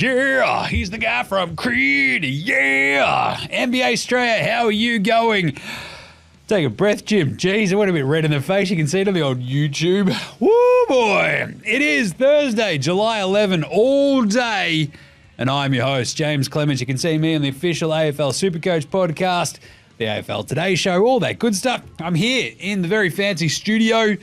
Yeah, he's the guy from Creed. Yeah, NBA Straya, how are you going? Take a breath, Jim. Jeez, I went a bit red in the face. You can see it on the old YouTube. Woo, boy. It is Thursday, July 11, all day. And I'm your host, James Clements. You can see me on the official AFL Supercoach podcast, the AFL Today Show, all that good stuff. I'm here in the very fancy studio.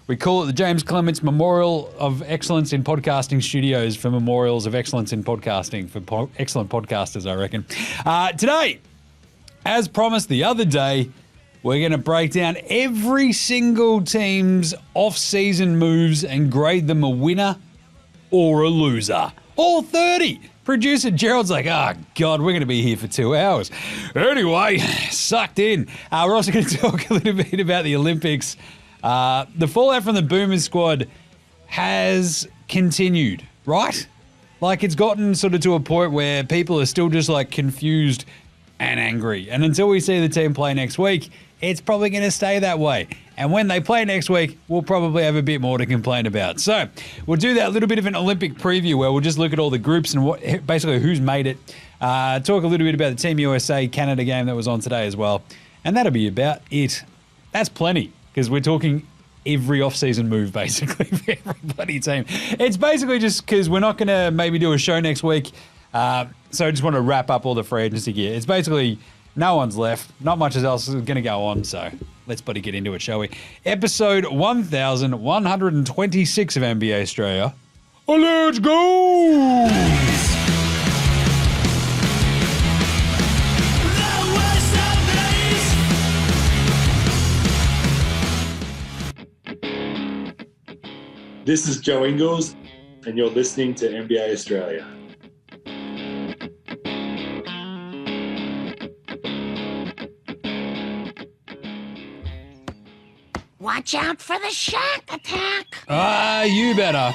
We call it the James Clements Memorial of Excellence in Podcasting Studios for memorials of excellence in podcasting for excellent podcasters, I reckon. Today, as promised the other day, we're going to break down every single team's off-season moves and grade them a winner or a loser. All 30. Producer Gerald's like, oh, God, we're going to be here for 2 hours. Anyway, sucked in. We're also going to talk a little bit about the Olympics. The fallout from the Boomers squad has continued, right? Like, it's gotten sort of to a point where people are still just, like, confused and angry. And until we see the team play next week, it's probably going to stay that way. And when they play next week, we'll probably have a bit more to complain about. So we'll do that little bit of an Olympic preview where we'll just look at all the groups and what, basically who's made it. Talk a little bit about the Team USA Canada game that was on today as well. And that'll be about it. That's plenty, because we're talking every off-season move, basically, for every bloody team. It's basically just because we're not going to maybe do a show next week. So I just want to wrap up all the free agency gear. It's basically no one's left. Not much else is going to go on, so let's bloody get into it, shall we? Episode 1126 of NBA Straya. Let's go! This is Joe Ingles, and you're listening to NBA Australia. Watch out for the Shaq Attack. You better.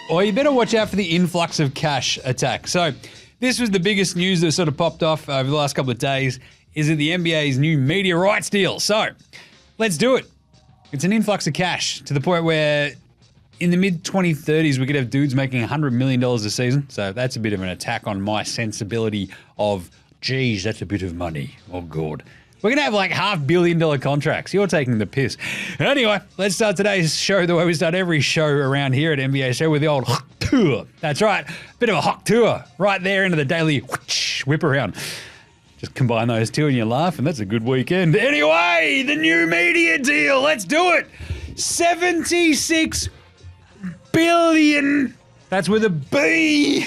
Or you better watch out for the influx of cash attack. So this was the biggest news that sort of popped off over the last couple of days, is that the NBA's new media rights deal. So let's do it. It's an influx of cash to the point where in the mid-2030s, we could have dudes making $100 million a season. So that's a bit of an attack on my sensibility of, geez, that's a bit of money. Oh, God. We're going to have like $500 million contracts. You're taking the piss. Anyway, let's start today's show the way we start every show around here at NBA Show with the old hot tour. That's right. Bit of a hot tour right there into the daily whip around. Just combine those two and you laugh, and that's a good weekend. Anyway, the new media deal. Let's do it. $76 billion. That's with a B.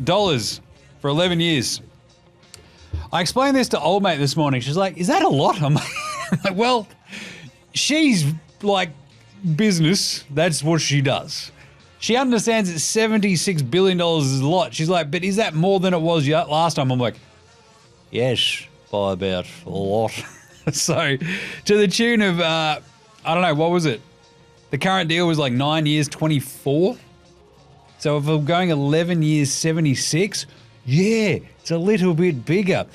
Dollars for 11 years. I explained this to old mate this morning. She's like, is that a lot? I'm like, well, she's like business. That's what she does. She understands that $76 billion is a lot. She's like, but is that more than it was last time? I'm like, yes, by about a lot. So to the tune of, I don't know, what was it? The current deal was like 9 years, 24. So if we're going 11 years, 76, yeah, it's a little bit bigger.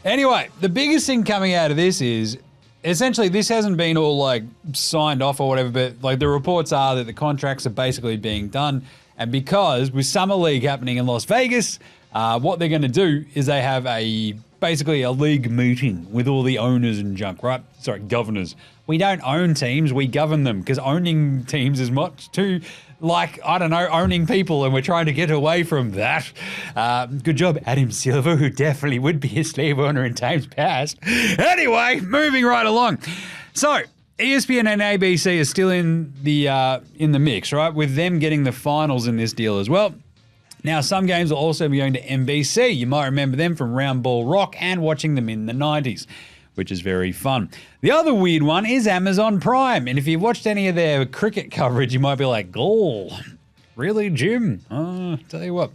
Anyway, the biggest thing coming out of this is essentially this hasn't been all like signed off or whatever, but like the reports are that the contracts are basically being done. And because with Summer League happening in Las Vegas, what they're going to do is they have basically a league meeting with all the owners and junk, right? Sorry, governors. We don't own teams, we govern them, because owning teams is much too like, I don't know, owning people, and we're trying to get away from that. Good job, Adam Silver, who definitely would be a slave owner in times past. Anyway, moving right along. So, ESPN and ABC are still in the mix, right? With them getting the finals in this deal as well. Now, some games will also be going to NBC. You might remember them from Round Ball Rock and watching them in the 90s, which is very fun. The other weird one is Amazon Prime. And if you've watched any of their cricket coverage, you might be like, oh, really, Jim? Tell you what.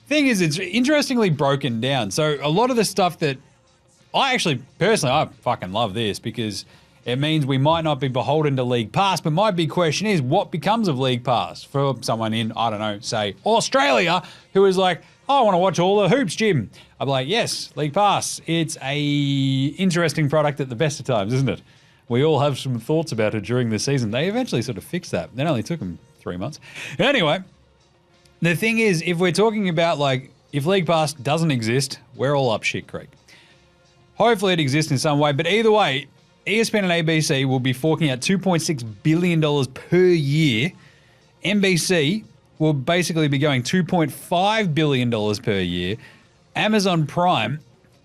Thing is, it's interestingly broken down. So a lot of the stuff that I fucking love this, because it means we might not be beholden to League Pass, but my big question is, what becomes of League Pass for someone in, I don't know, say Australia, who is like, oh, I want to watch all the hoops, Jim. I'm like, yes, League Pass. It's a interesting product at the best of times, isn't it? We all have some thoughts about it during the season. They eventually sort of fixed that. It only took them 3 months. Anyway, the thing is, if we're talking about like if League Pass doesn't exist, we're all up shit creek. Hopefully it exists in some way, but either way, ESPN and ABC will be forking out $2.6 billion per year. NBC will basically be going $2.5 billion per year. Amazon Prime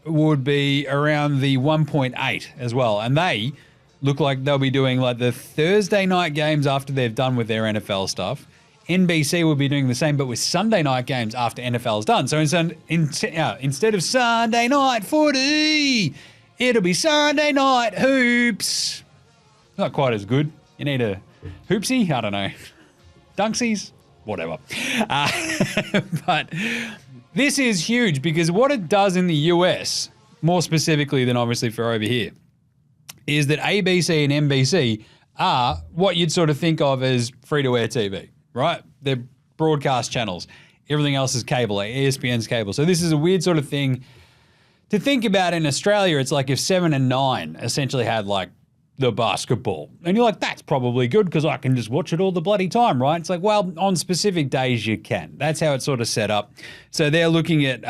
would be around the 1.8 as well. And they look like they'll be doing like the Thursday night games after they've done with their NFL stuff. NBC will be doing the same, but with Sunday night games after NFL's done. So instead of Sunday night footy, it'll be Sunday night hoops. Not quite as good. You need a hoopsie? I don't know. Dunksies? Whatever. But this is huge because what it does in the US, more specifically than obviously for over here, is that ABC and NBC are what you'd sort of think of as free-to-air TV, right? They're broadcast channels. Everything else is cable, like ESPN's cable. So this is a weird sort of thing to think about. In Australia. It's like if 7 and 9 essentially had like the basketball. And you're like, that's probably good because I can just watch it all the bloody time, right? It's like, well, on specific days you can. That's how it's sort of set up. So they're looking at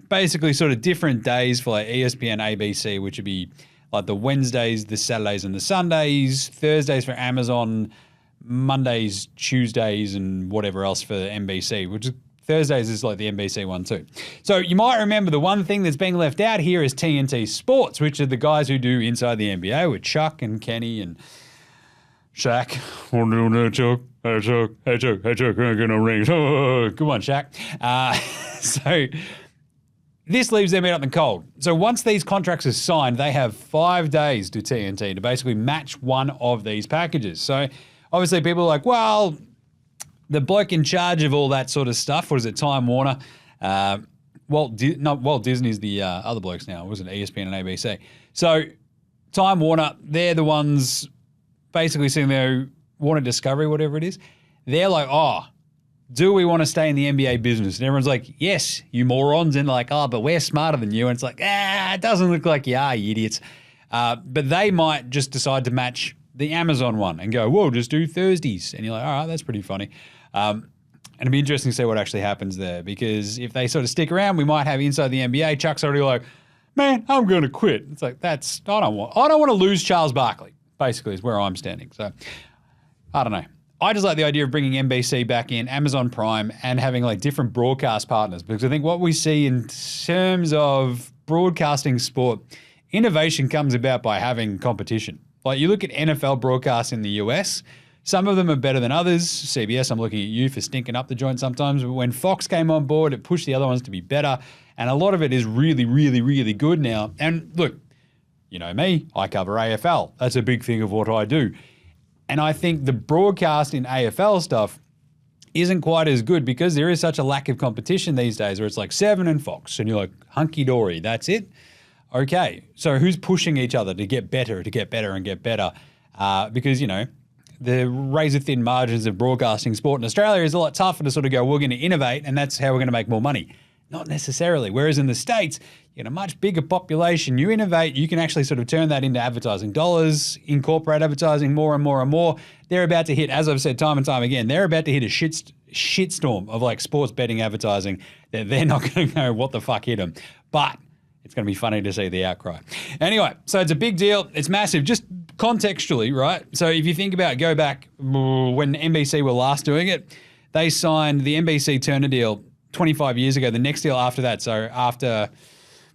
basically sort of different days for like ESPN, ABC, which would be like the Wednesdays, the Saturdays and the Sundays, Thursdays for Amazon, Mondays, Tuesdays and whatever else for NBC, which is Thursdays is like the NBC one too. So you might remember the one thing that's being left out here is TNT Sports, which are the guys who do Inside the NBA with Chuck and Kenny and Shaq. Hey, Chuck. Hey, Chuck. I'm going to ring. Come on, Shaq. So this leaves them out in the cold. So once these contracts are signed, they have 5 days to TNT to basically match one of these packages. So obviously people are like, well, the bloke in charge of all that sort of stuff, what is it, Time Warner? Walt Disney's the other blokes now. It wasn't ESPN and ABC. So Time Warner, they're the ones basically sitting there, Warner Discovery, whatever it is. They're like, oh, do we want to stay in the NBA business? And everyone's like, yes, you morons. And they're like, oh, but we're smarter than you. And it's like, it doesn't look like you are, you idiots. But they might just decide to match the Amazon one and go, whoa, just do Thursdays. And you're like, all right, that's pretty funny. And it'd be interesting to see what actually happens there, because if they sort of stick around, we might have Inside the NBA. Chuck's already like, man, I'm going to quit. It's like, I don't want to lose Charles Barkley, basically, is where I'm standing. So I don't know. I just like the idea of bringing NBC back in, Amazon Prime, and having like different broadcast partners, because I think what we see in terms of broadcasting sport, innovation comes about by having competition. Like you look at NFL broadcasts in the US, some of them are better than others. CBS, I'm looking at you for stinking up the joint sometimes. But when Fox came on board, it pushed the other ones to be better. And a lot of it is really, really, really good now. And look, you know me, I cover AFL. That's a big thing of what I do. And I think the broadcast in AFL stuff isn't quite as good because there is such a lack of competition these days where it's like 7 and Fox. And you're like, hunky-dory, that's it? Okay, so who's pushing each other to get better, and get better? Because, you know, the razor-thin margins of broadcasting sport in Australia is a lot tougher to sort of go, we're going to innovate and that's how we're going to make more money. Not necessarily. Whereas in the States, you get a much bigger population. You innovate, you can actually sort of turn that into advertising dollars, incorporate advertising more and more and more. They're about to hit, as I've said time and time again, they're about to hit a shitstorm of like sports betting advertising that they're not going to know what the fuck hit them. But it's going to be funny to see the outcry. Anyway, so it's a big deal. It's massive. Just contextually, right? So if you think about, go back when NBC were last doing it, they signed the NBC Turner deal 25 years ago. The next deal after that, so after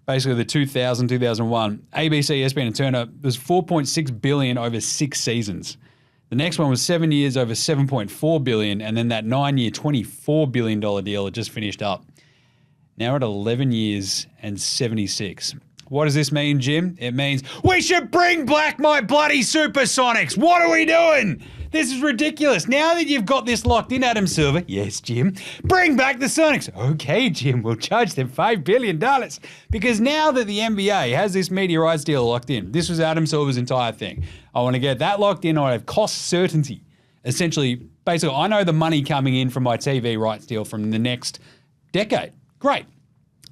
basically the 2000, 2001, ABC, ESPN, and Turner was $4.6 billion over 6 seasons. The next one was 7 years over $7.4 billion, and then that 9-year, $24 billion deal that just finished up. Now we're at 11 years and 76. What does this mean, Jim? It means we should bring back my bloody Supersonics. What are we doing? This is ridiculous. Now that you've got this locked in, Adam Silver. Yes, Jim. Bring back the Sonics. Okay, Jim, we'll charge them $5 billion. Because now that the NBA has this media rights deal locked in, this was Adam Silver's entire thing. I want to get that locked in. I have cost certainty. Essentially, basically, I know the money coming in from my TV rights deal from the next decade. Great.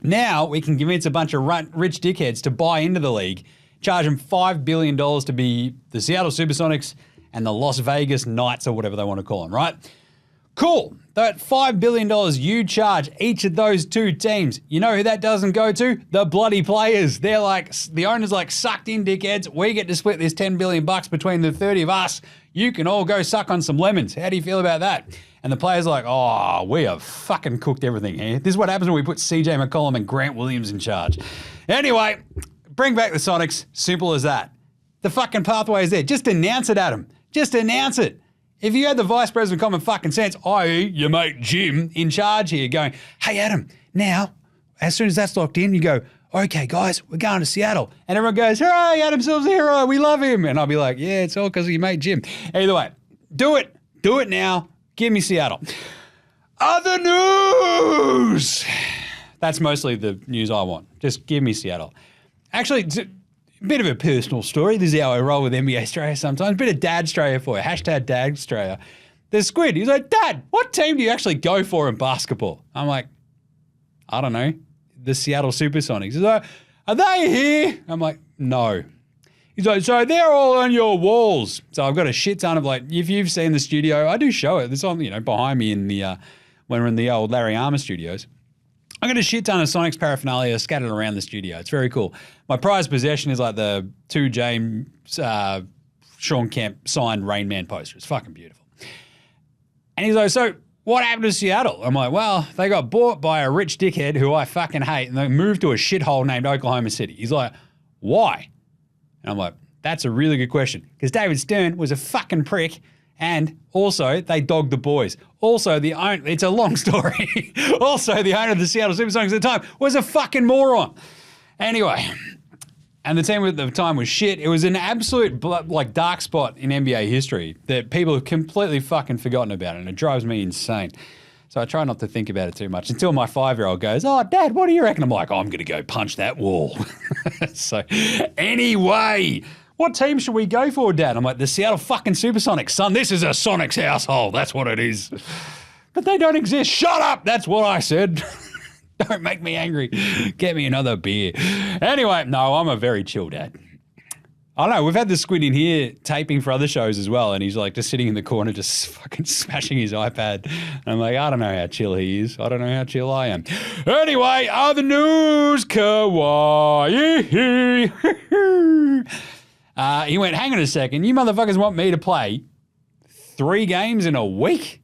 Now we can convince a bunch of rich dickheads to buy into the league, charge them $5 billion to be the Seattle Supersonics and the Las Vegas Knights or whatever they want to call them, right? Cool. That $5 billion you charge each of those two teams, you know who that doesn't go to? The bloody players. They're like, the owner's like, sucked in, dickheads. We get to split this $10 billion between the 30 of us. You can all go suck on some lemons. How do you feel about that? And the players are like, oh, we have fucking cooked everything here. This is what happens when we put CJ McCollum and Grant Williams in charge. Anyway, bring back the Sonics. Simple as that. The fucking pathway is there. Just announce it, Adam. Just announce it. If you had the vice president of common fucking sense, i.e. your mate Jim, in charge here going, hey, Adam, now, as soon as that's locked in, you go, okay, guys, we're going to Seattle. And everyone goes, hooray, Adam Silver's a hero. We love him. And I'll be like, yeah, it's all because of your mate Jim. Either way, do it. Do it now. Give me Seattle. Other news. That's mostly the news I want. Just give me Seattle. Actually, it's a bit of a personal story. This is how I roll with NBA Straya sometimes. A bit of dad Straya for you. Hashtag dad Straya. There's Squid. He's like, Dad, what team do you actually go for in basketball? I'm like, I don't know. The Seattle Supersonics. He's like, are they here? I'm like, no. He's like, so they're all on your walls. So I've got a shit ton of like, if you've seen the studio, I do show it. It's on, behind me in the, when we're in the old Larry Armour studios. I got a shit ton of Sonics paraphernalia scattered around the studio. It's very cool. My prized possession is like the 2 James Sean Kemp signed Rain Man poster. It's fucking beautiful. And he's like, so what happened to Seattle? I'm like, well, they got bought by a rich dickhead who I fucking hate, and they moved to a shithole named Oklahoma City. He's like, why? And I'm like, that's a really good question. Because David Stern was a fucking prick, and also they dogged the boys. Also, it's a long story. Also, the owner of the Seattle Supersonics at the time was a fucking moron. Anyway, and the team at the time was shit. It was an absolute dark spot in NBA history that people have completely fucking forgotten about, and it drives me insane. So I try not to think about it too much until my 5-year-old goes, oh, Dad, what do you reckon? I'm like, I'm going to go punch that wall. So anyway, what team should we go for, Dad? I'm like, the Seattle fucking Supersonics. Son, this is a Sonics household. That's what it is. But they don't exist. Shut up. That's what I said. Don't make me angry. Get me another beer. Anyway, no, I'm a very chill dad. I don't know, we've had the Squid in here taping for other shows as well, and he's like just sitting in the corner just fucking smashing his iPad. And I'm like, I don't know how chill he is. I don't know how chill I am. Anyway, other news, Kawhi. He went, hang on a second, you motherfuckers want me to play 3 games in a week?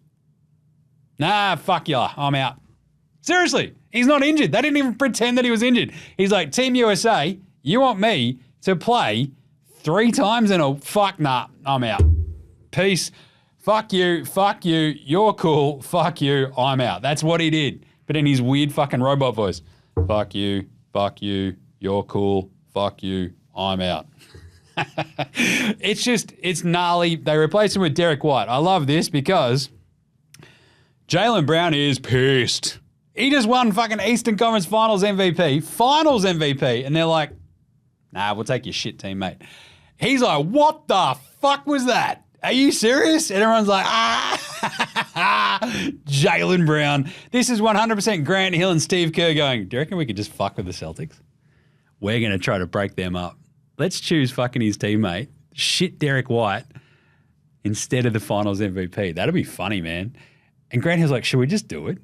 Nah, fuck ya, I'm out. Seriously, he's not injured. They didn't even pretend that he was injured. He's like, Team USA, you want me to play 3 times in a fuck nah, I'm out. Peace. Fuck you, you're cool, fuck you, I'm out. That's what he did. But in his weird fucking robot voice. Fuck you, you're cool, fuck you, I'm out. It's gnarly. They replaced him with Derek White. I love this because Jaylen Brown is pissed. He just won fucking Eastern Conference Finals MVP, and they're like, nah, we'll take your shit, teammate. He's like, what the fuck was that? Are you serious? And everyone's like, Jaylen Brown. This is 100% Grant Hill and Steve Kerr going, do you reckon we could just fuck with the Celtics? We're going to try to break them up. Let's choose fucking his teammate, shit Derek White, instead of the Finals MVP. That'd be funny, man. And Grant Hill's like, should we just do it?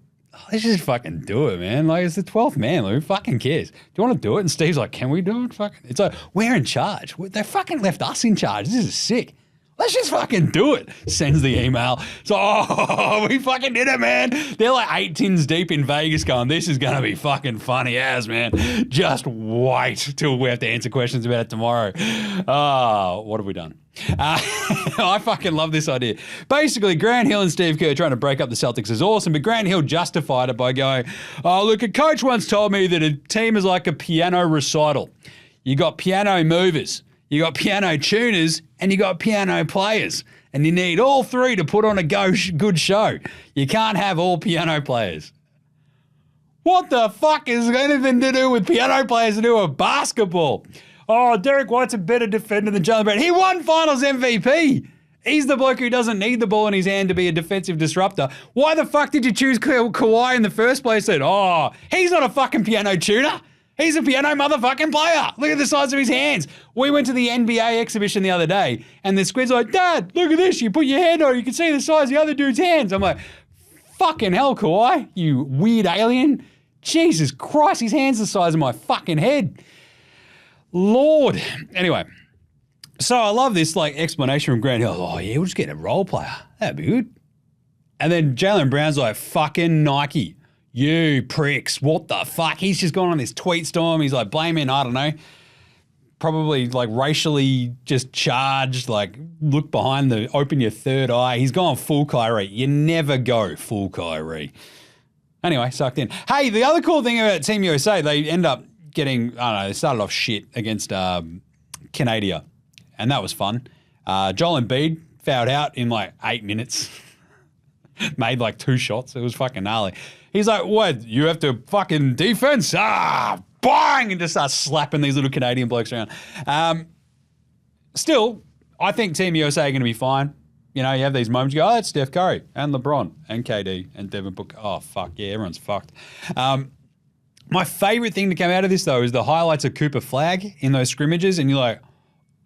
Let's just fucking do it, man. Like, it's the 12th man. Like, who fucking cares? Do you want to do it? And Steve's like, can we do it? Fucking. It's like, we're in charge. They fucking left us in charge. This is sick. Let's just fucking do it. Sends the email. So, we fucking did it, man. They're like 8 tins deep in Vegas going, this is going to be fucking funny as, man. Just wait till we have to answer questions about it tomorrow. What have we done? I fucking love this idea. Basically, Grant Hill and Steve Kerr trying to break up the Celtics is awesome, but Grant Hill justified it by going, oh, look, a coach once told me that a team is like a piano recital. You got piano movers, you got piano tuners, and you got piano players. And you need all 3 to put on a good show. You can't have all piano players. What the fuck is anything to do with piano players to do with basketball? Oh, Derek White's a better defender than Jaylen Brown. He won Finals MVP. He's the bloke who doesn't need the ball in his hand to be a defensive disruptor. Why the fuck did you choose Kawhi in the first place then? Oh, he's not a fucking piano tuner. He's a piano motherfucking player. Look at the size of his hands. We went to the NBA exhibition the other day, and the Squid's like, Dad, look at this. You put your hand on it, you can see the size of the other dude's hands. I'm like, Fucking hell, Kawhi, you weird alien. Jesus Christ, his hand's the size of my fucking head. Lord. Anyway, so I love this explanation from Grant Hill. Oh, yeah, we'll just get a role player. That'd be good. And then Jaylen Brown's like, fucking Nike. You pricks. What the fuck? He's just gone on this tweet storm. He's like blaming, I don't know, probably racially just charged, look behind open your third eye. He's gone full Kyrie. You never go full Kyrie. Anyway, sucked in. Hey, the other cool thing about Team USA, they end up getting, I don't know, they started off shit against Canada. And that was fun. Joel Embiid fouled out in 8 minutes. Made 2 shots. It was fucking gnarly. He's like, what? You have to fucking defense? Bang! And just starts slapping these little Canadian blokes around. Still, I think Team USA are going to be fine. You know, you have these moments, you go, it's Steph Curry and LeBron and KD and Devin Booker. Oh, fuck, yeah, everyone's fucked. My favourite thing to come out of this, though, is the highlights of Cooper Flagg in those scrimmages, and you're like,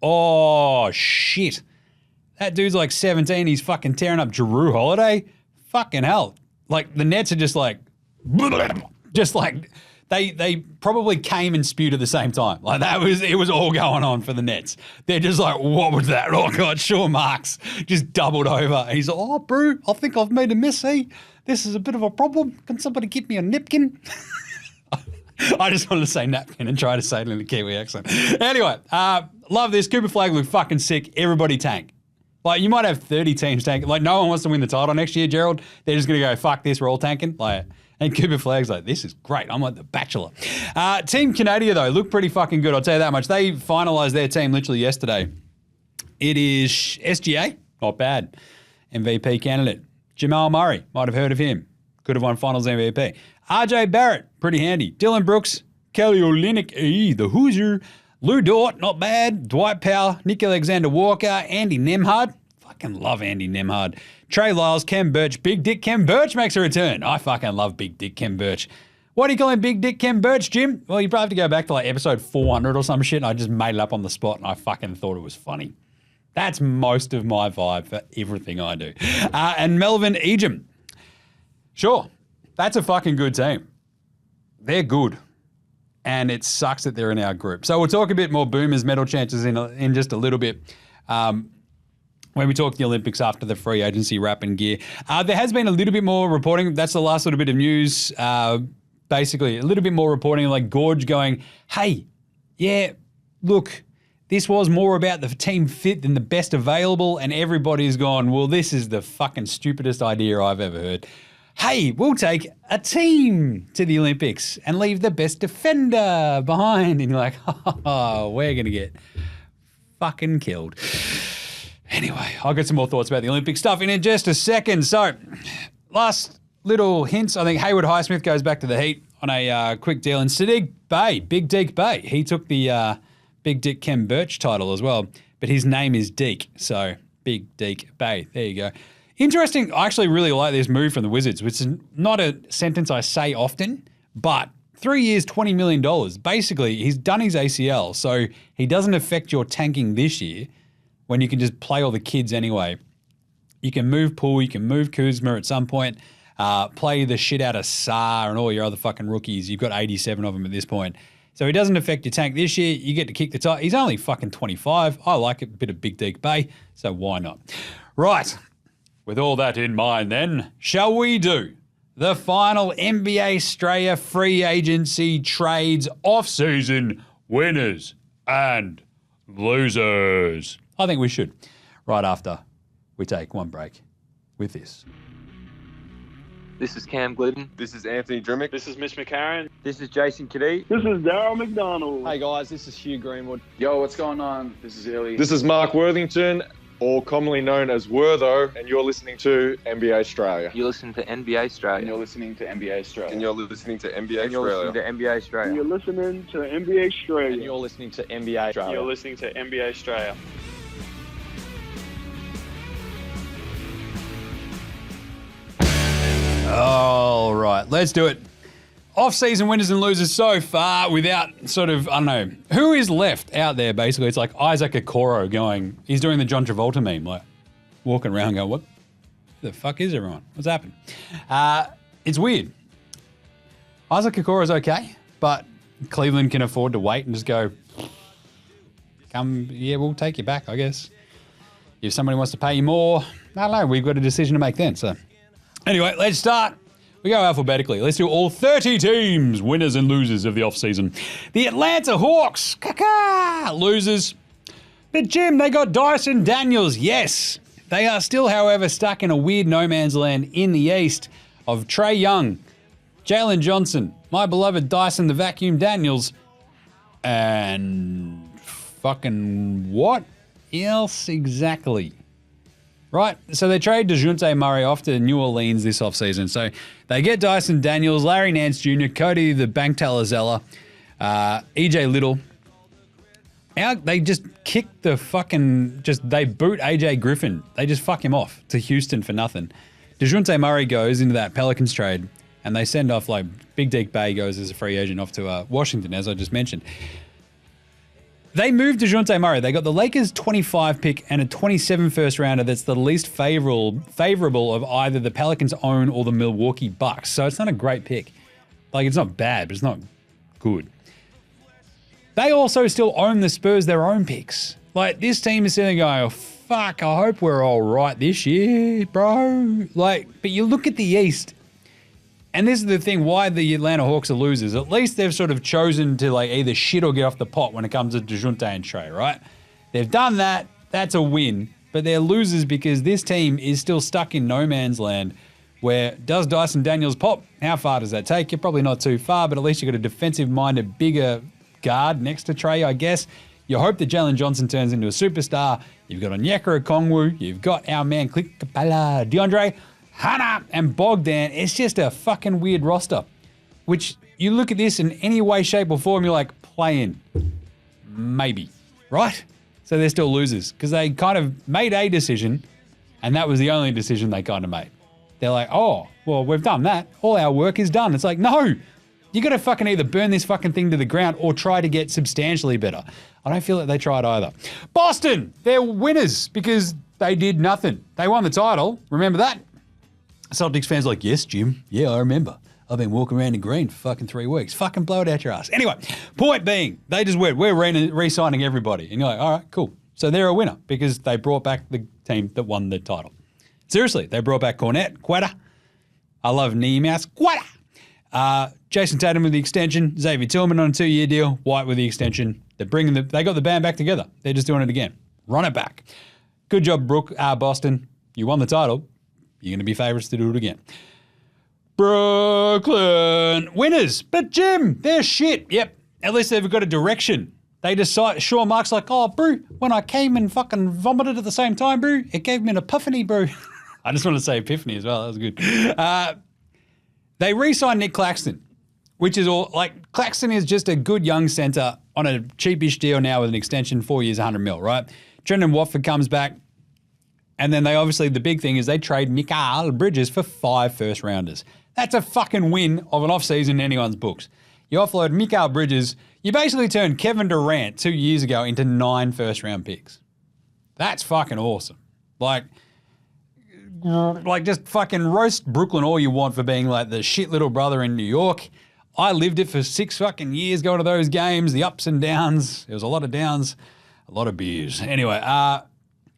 oh, shit. That dude's 17, he's fucking tearing up Jrue Holiday. Fucking hell. The Nets are just they probably came and spewed at the same time. It was all going on for the Nets. They're just what was that? Oh, God, Sean Marks just doubled over. He's like, oh, bro, I think I've made a mess, hey? This is a bit of a problem. Can somebody give me a napkin? I just wanted to say napkin and try to say it in a Kiwi accent. Anyway, love this. Cooper Flagg looked fucking sick. Everybody tank. You might have 30 teams tanking. No one wants to win the title next year, Gerald. They're just going to go, fuck this, we're all tanking. And Cooper Flagg's this is great. I'm like the Bachelor. Team Canada, though, look pretty fucking good. I'll tell you that much. They finalised their team literally yesterday. It is SGA, not bad. MVP candidate. Jamal Murray, might have heard of him. Could have won finals MVP. RJ Barrett, pretty handy. Dylan Brooks, Kelly Olynyk, the Hoosier. Lou Dort, not bad. Dwight Powell, Nick Alexander-Walker, Andy Nemhard. Fucking love Andy Nemhard. Trey Lyles, Kem Birch. Big Dick Kem Birch makes a return. I fucking love Big Dick Kem Birch. Why do you call him Big Dick Kem Birch, Jim? Well, you probably have to go back to episode 400 or some shit, and I just made it up on the spot, and I fucking thought it was funny. That's most of my vibe for everything I do. And Melvin Ejim. Sure, that's a fucking good team. They're good. And it sucks that they're in our group. So we'll talk a bit more Boomers medal chances in just a little bit when we talk the Olympics after the free agency wrap and gear. There has been a little bit more reporting. That's the last little bit of news. Basically, a little bit more reporting Gorge going, hey, yeah, look, this was more about the team fit than the best available. And everybody's gone, well, this is the fucking stupidest idea I've ever heard. Hey, we'll take a team to the Olympics and leave the best defender behind. And you're like, oh, we're going to get fucking killed. Anyway, I'll get some more thoughts about the Olympic stuff in just a second. So, last little hints. I think Hayward Highsmith goes back to the Heat on a quick deal. And Sadiq Bey, Big Deke Bey, he took the Big Dick Kem Birch title as well. But his name is Deke, so Big Deke Bey. There you go. Interesting. I actually really like this move from the Wizards, which is not a sentence I say often, but 3 years, $20 million. Basically, he's done his ACL, so he doesn't affect your tanking this year when you can just play all the kids anyway. You can move Poole, you can move Kuzma at some point, play the shit out of Sarr and all your other fucking rookies. You've got 87 of them at this point. So he doesn't affect your tank this year. You get to kick the tire. He's only fucking 25. I like it, a bit of Big Deke Bey, so why not? Right. With all that in mind then, shall we do the final NBA Straya free agency trades off-season winners and losers? I think we should, right after we take one break with this. This is Cam Glidden. This is Anthony Drimmick. This is Mitch McCarron. This is Jason Kadee. This is Darryl McDonald. Hey guys, this is Hugh Greenwood. Yo, what's going on? This is Illy. This is Mark Worthington, or commonly known as Wertho, and you're listening to NBA Straya. You're listening to NBA Straya. And you're listening to NBA Straya. And you're listening to NBA And you're Straya. listening to NBA Straya. And you're listening to NBA Straya. And you're listening to NBA Straya. You're listening to NBA Straya. All right, let's do it. Off-season winners and losers so far without sort of, I don't know, who is left out there basically? It's like Isaac Okoro going, he's doing the John Travolta meme, like walking around going, what? Who the fuck is everyone? What's happened? It's weird. Isaac Okoro's okay, but Cleveland can afford to wait and just go, we'll take you back, I guess. If somebody wants to pay you more, I don't know. We've got a decision to make then. So anyway, let's start. We go alphabetically. Let's do all 30 teams, winners and losers of the offseason. The Atlanta Hawks, losers. But Jim, they got Dyson Daniels. Yes. They are still, however, stuck in a weird no man's land in the East of Trae Young, Jalen Johnson, my beloved Dyson the Vacuum Daniels, and fucking what else exactly? Right, so they trade DeJounte Murray off to New Orleans this offseason. So they get Dyson Daniels, Larry Nance Jr., Cody the Bank Teller Zeller, EJ Little. They just kick the they boot AJ Griffin. They just fuck him off to Houston for nothing. DeJounte Murray goes into that Pelicans trade, and they send off, Big Deke Bay goes as a free agent off to Washington, as I just mentioned. They moved DeJounte Murray. They got the Lakers 25 pick and a 27 first rounder that's the least favorable of either the Pelicans' own or the Milwaukee Bucks. So it's not a great pick. It's not bad, but it's not good. They also still own the Spurs their own picks. This team is sitting there going, fuck, I hope we're all right this year, bro. But you look at the East, and this is the thing why the Atlanta Hawks are losers. At least they've sort of chosen to either shit or get off the pot when it comes to DeJounte and Trae, right? They've done that. That's a win. But they're losers because this team is still stuck in no man's land where does Dyson Daniels pop? How far does that take you? Probably not too far, but at least you've got a defensive-minded, bigger guard next to Trae, I guess. You hope that Jalen Johnson turns into a superstar. You've got Onyeka Okongwu. You've got our man Click Capella, DeAndre Hunter, and Bogdan. It's just a fucking weird roster, which you look at this in any way, shape, or form, you're play in. Maybe, right? So they're still losers because they kind of made a decision, and that was the only decision they kind of made. They're oh, well, we've done that. All our work is done. It's no. You got to fucking either burn this fucking thing to the ground or try to get substantially better. I don't feel like they tried either. Boston, they're winners because they did nothing. They won the title. Remember that? Celtics fans are yes, Jim. Yeah, I remember. I've been walking around in green for fucking 3 weeks. Fucking blow it out your ass. Anyway, point being, they just went, we're re-signing everybody. And you're all right, cool. So they're a winner because they brought back the team that won the title. Seriously, they brought back Cornette, Quetta. I love Niemouse, Quetta. Jason Tatum with the extension, Xavier Tillman on a 2-year deal, White with the extension. They got the band back together. They're just doing it again. Run it back. Good job, Boston. You won the title. You're going to be favourites to do it again. Brooklyn winners. But Jim, they're shit. Yep. At least they've got a direction. They decide, Sean Mark's bro, when I came and fucking vomited at the same time, bro, it gave me an epiphany, bro. I just want to say epiphany as well. That was good. They re-signed Nick Claxton, which is all, Claxton is just a good young centre on a cheapish deal now with an extension, 4 years, 100 mil, right? Trenton Watford comes back. And then the big thing is they trade Mikal Bridges for 5 first-rounders. That's a fucking win of an off-season in anyone's books. You offload Mikal Bridges. You basically turned Kevin Durant 2 years ago into 9 first-round picks. That's fucking awesome. Just fucking roast Brooklyn all you want for being the shit little brother in New York. I lived it for 6 fucking years going to those games, the ups and downs. There was a lot of downs, a lot of beers. Anyway, at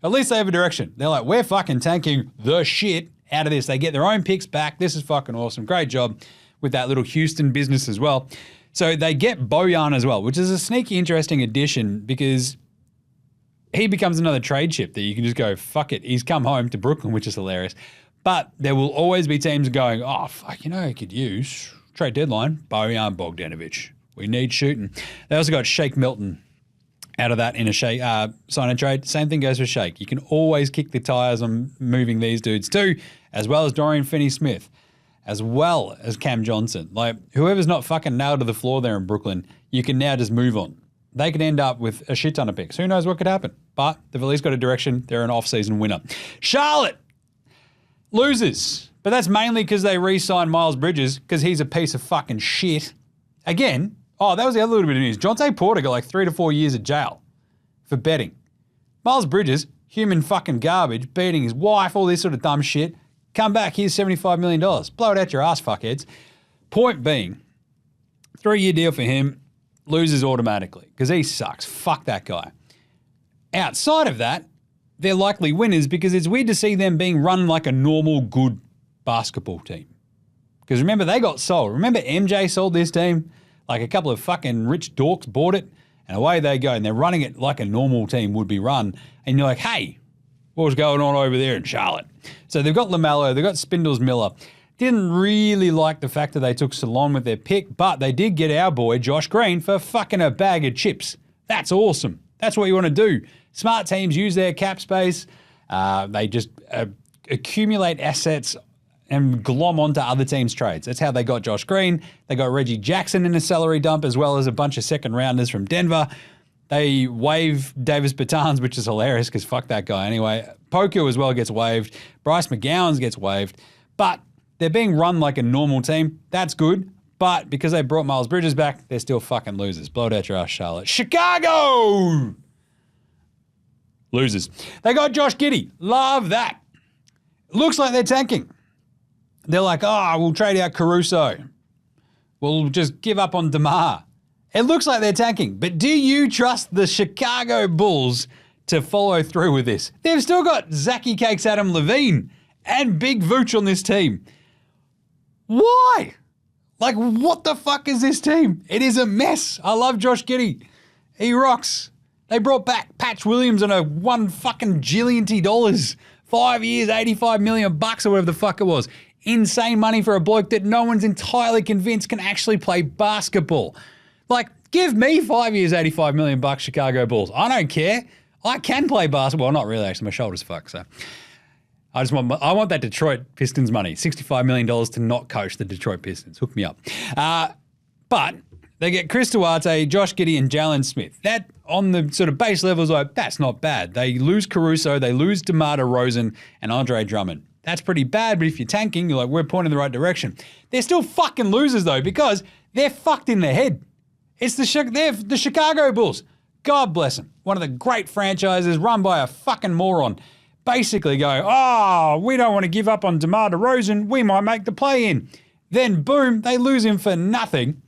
least they have a direction. They're we're fucking tanking the shit out of this. They get their own picks back. This is fucking awesome. Great job with that little Houston business as well. So they get Bojan as well, which is a sneaky, interesting addition because he becomes another trade chip that you can just go, fuck it. He's come home to Brooklyn, which is hilarious. But there will always be teams going, oh, fuck, I could use trade deadline, Bojan Bogdanovic. We need shooting. They also got Shake Milton out of that in a sign and trade. Same thing goes for Shake. You can always kick the tires on moving these dudes too, as well as Dorian Finney-Smith, as well as Cam Johnson. Whoever's not fucking nailed to the floor there in Brooklyn, you can now just move on. They could end up with a shit ton of picks. Who knows what could happen? But they've at least got a direction. They're an off-season winner. Charlotte, losers. But that's mainly because they re-signed Miles Bridges because he's a piece of fucking shit. Again, that was the other little bit of news. Jonte Porter got 3 to 4 years of jail for betting. Miles Bridges, human fucking garbage, beating his wife, all this sort of dumb shit, Come back, here's $75 million. Blow it out your ass, fuckheads. Point being, 3-year deal for him, loses automatically because he sucks. Fuck that guy. Outside of that, they're likely winners because it's weird to see them being run like a normal, good basketball team. Because remember, they got sold. Remember MJ sold this team? Like a couple of fucking rich dorks bought it, and away they go, and they're running it like a normal team would be run. And you're like, hey, what was going on over there in Charlotte? So they've got LaMelo, they've got Spindles Miller. Didn't really like the fact that they took Salon with their pick, but they did get our boy Josh Green for fucking a bag of chips. That's awesome. That's what you want to do. Smart teams use their cap space. They just accumulate assets and glom onto other teams' trades. That's how they got Josh Green. They got Reggie Jackson in a salary dump, as well as a bunch of second-rounders from Denver. They waive Davis Bertans, which is hilarious because fuck that guy anyway. Poku as well gets waived. Bryce McGowan gets waived. But they're being run like a normal team. That's good. But because they brought Miles Bridges back, they're still fucking losers. Blow it out your ass, Charlotte. Chicago! Losers. They got Josh Giddey. Love that. Looks like they're tanking. They're like, oh, we'll trade out Caruso. We'll just give up on DeMar. It looks like they're tanking. But do you trust the Chicago Bulls to follow through with this? They've still got Zachy Cakes Adam Levine and Big Vooch on this team. Why? Like, what the fuck is this team? It is a mess. I love Josh Giddey. He rocks. They brought back Patch Williams on a $1 fucking jillion. 5 years, $85 million or whatever the fuck it was. Insane money for a bloke that no one's entirely convinced can actually play basketball. Like, give me 5 years, $85 million, Chicago Bulls. I don't care. I can play basketball. Not really, actually. My shoulder's fucked, so. I want that Detroit Pistons money. $65 million to not coach the Detroit Pistons. Hook me up. But they get Chris Duarte, Josh Giddey, and Jalen Smith. That, on the sort of base level, is like, that's not bad. They lose Caruso, they lose DeMar DeRozan, and Andre Drummond. That's pretty bad, but if you're tanking, you're like, we're pointing in the right direction. They're still fucking losers, though, because they're fucked in their head. They're the Chicago Bulls. God bless them. One of the great franchises run by a fucking moron. Basically go, oh, we don't want to give up on DeMar DeRozan. We might make the play-in. Then, boom, they lose him for nothing.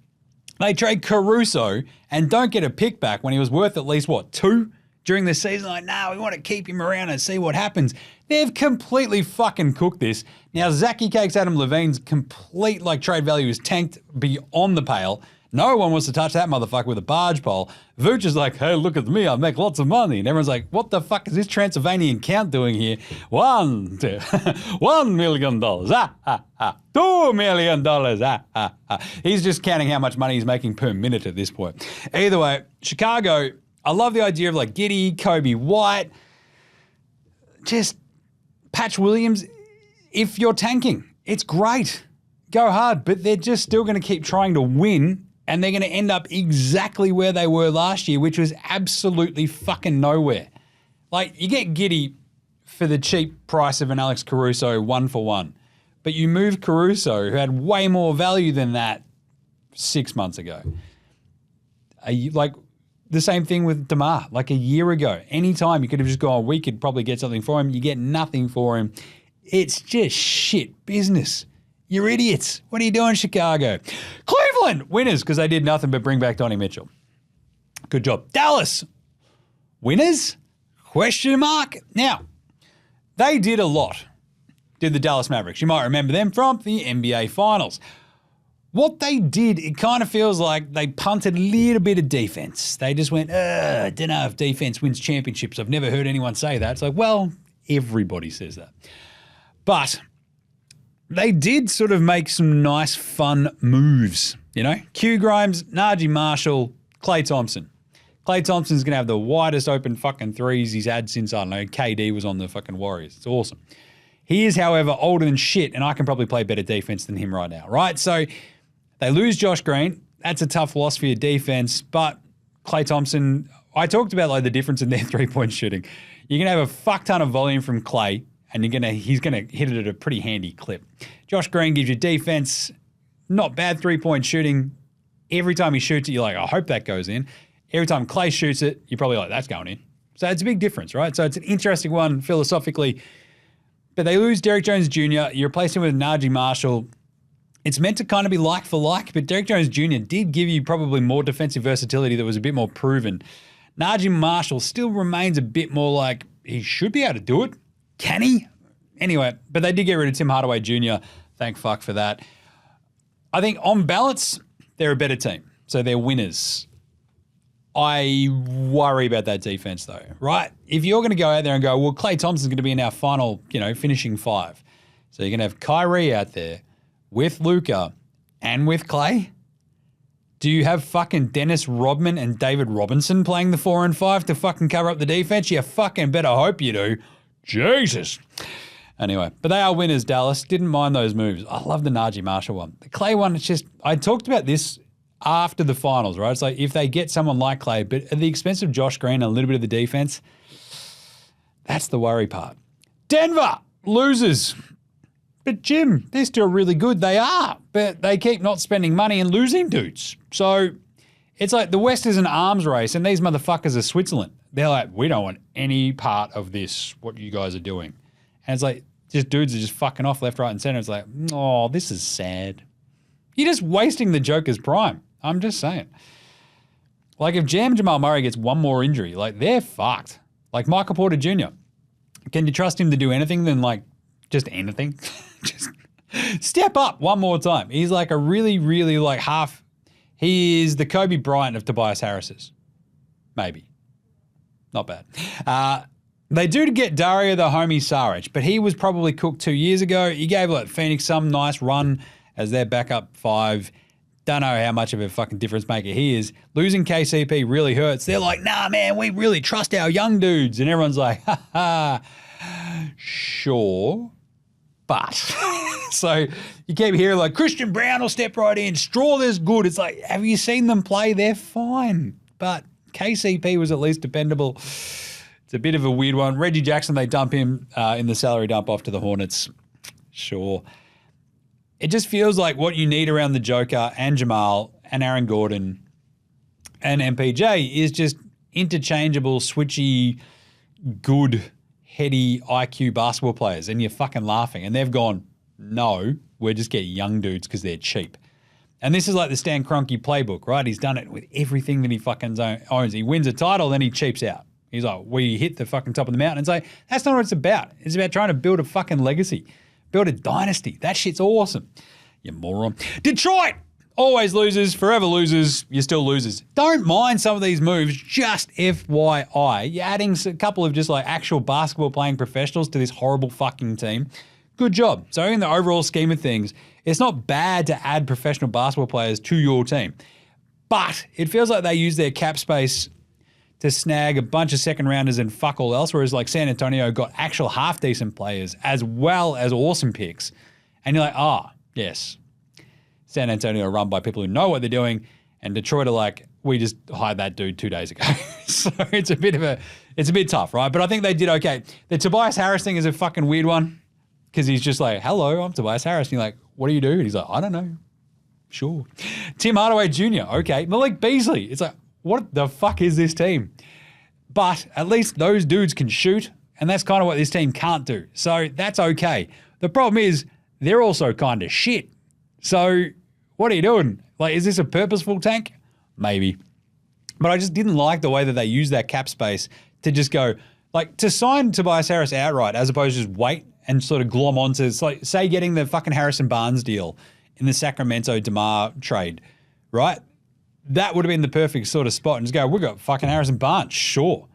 They trade Caruso and don't get a pick back when he was worth at least, 2 during the season? Like, nah, we want to keep him around and see what happens. They've completely fucking cooked this. Now, Zachy Cakes Adam Levine's complete, trade value is tanked beyond the pale. No one wants to touch that motherfucker with a barge pole. Vooch is like, hey, look at me, I make lots of money. And everyone's like, what the fuck is this Transylvanian count doing here? $1 million. $2 million. He's just counting how much money he's making per minute at this point. Either way, Chicago, I love the idea of Giddey, Kobe White, just Patch Williams. If you're tanking, it's great. Go hard, but they're just still going to keep trying to win. And they're going to end up exactly where they were last year, which was absolutely fucking nowhere. You get Giddey for the cheap price of an Alex Caruso 1-for-1. But you move Caruso, who had way more value than that 6 months ago. The same thing with DeMar, a year ago. Anytime you could have just gone, we could probably get something for him. You get nothing for him. It's just shit business. You're idiots. What are you doing, Chicago? Cleveland, winners, because they did nothing but bring back Donnie Mitchell. Good job. Dallas, winners? Question mark. Now, they did a lot, did the Dallas Mavericks. You might remember them from the NBA Finals. What they did, it kind of feels like they punted a little bit of defense. They just went, I don't know if defense wins championships. I've never heard anyone say that. It's like, well, everybody says that. But they did sort of make some nice, fun moves, Q Grimes, Najee Marshall, Klay Thompson. Klay Thompson's going to have the widest open fucking threes he's had since, I don't know, KD was on the fucking Warriors. It's awesome. He is, however, older than shit, and I can probably play better defense than him right now, right? So they lose Josh Green. That's a tough loss for your defense, but Klay Thompson, I talked about the difference in their three-point shooting. You're going to have a fuck ton of volume from Klay, and he's going to hit it at a pretty handy clip. Josh Green gives you defense, not bad three-point shooting. Every time he shoots it, you're like, I hope that goes in. Every time Klay shoots it, you're probably like, that's going in. So it's a big difference, right? So it's an interesting one philosophically. But they lose Derrick Jones Jr. You replace him with Najee Marshall. It's meant to kind of be like for like, but Derrick Jones Jr. did give you probably more defensive versatility that was a bit more proven. Najee Marshall still remains a bit more like he should be able to do it. Can he? Anyway, but they did get rid of Tim Hardaway Jr. Thank fuck for that. I think on balance, they're a better team. So they're winners. I worry about that defense though, right? If you're going to go out there and go, well, Klay Thompson's going to be in our final, finishing five. So you're going to have Kyrie out there with Luka and with Klay. Do you have fucking Dennis Rodman and David Robinson playing the 4 and 5 to fucking cover up the defense? You fucking better hope you do. Jesus. Anyway, but they are winners, Dallas. Didn't mind those moves. I love the Najee Marshall one. The Klay one, it's just, I talked about this after the finals, right? It's like if they get someone like Klay, but at the expense of Josh Green and a little bit of the defense, that's the worry part. Denver loses. But Jim, they're still really good. They are, but they keep not spending money and losing dudes. So it's like the West is an arms race and these motherfuckers are Switzerland. They're like, we don't want any part of this, what you guys are doing. And it's like, just dudes are just fucking off left, right, and center. It's like, oh, this is sad. You're just wasting the Joker's prime. I'm just saying. Like if Jamal Murray gets one more injury, like they're fucked. Like Michael Porter Jr. Can you trust him to do anything than like just anything? Just step up one more time. He's like a really, really like half. He is the Kobe Bryant of Tobias Harris's. Maybe. Not bad. They do get Dario the homie Saric, but he was probably cooked 2 years ago. He gave like Phoenix some nice run as their backup five. Don't know how much of a fucking difference maker he is. Losing KCP really hurts. They're like, nah, man, we really trust our young dudes. And everyone's like, ha ha, sure. But so you keep hearing like Christian Brown will step right in. Strawther's good. It's like, have you seen them play? They're fine. But KCP was at least dependable. It's a bit of a weird one. Reggie Jackson, they dump him in the salary dump off to the Hornets. Sure. It just feels like what you need around the Joker and Jamal and Aaron Gordon and MPJ is just interchangeable, switchy, good, heady IQ basketball players. And you're fucking laughing. And they've gone, no, we'll just get young dudes because they're cheap. And this is like the Stan Kroenke playbook, right? He's done it with everything that he fucking owns. He wins a title, then he cheaps out. He's like, we hit the fucking top of the mountain. It's like, that's not what it's about. It's about trying to build a fucking legacy. Build a dynasty. That shit's awesome. You moron. Detroit, always losers, forever losers. You're still losers. Don't mind some of these moves, just FYI. You're adding a couple of just like actual basketball playing professionals to this horrible fucking team. Good job. So in the overall scheme of things, it's not bad to add professional basketball players to your team. But it feels like they use their cap space to snag a bunch of second rounders and fuck all else, whereas like San Antonio got actual half decent players as well as awesome picks. And you're like, yes, San Antonio are run by people who know what they're doing, and Detroit are like, we just hired that dude 2 days ago. So it's a bit tough, right? But I think they did okay. The Tobias Harris thing is a fucking weird one because he's just like, hello, I'm Tobias Harris. And you're like, what do you do? And he's like, I don't know. Sure. Tim Hardaway Jr., okay. Malik Beasley, it's like, what the fuck is this team? But at least those dudes can shoot, and that's kind of what this team can't do. So that's okay. The problem is they're also kind of shit. So what are you doing? Like, is this a purposeful tank? Maybe. But I just didn't like the way that they use that cap space to just go, like, to sign Tobias Harris outright as opposed to just wait and sort of glom onto, it's like, say, getting the fucking Harrison Barnes deal in the Sacramento DeMar trade, right? That would have been the perfect sort of spot. And just go, we've got fucking Harrison Barnes. Sure.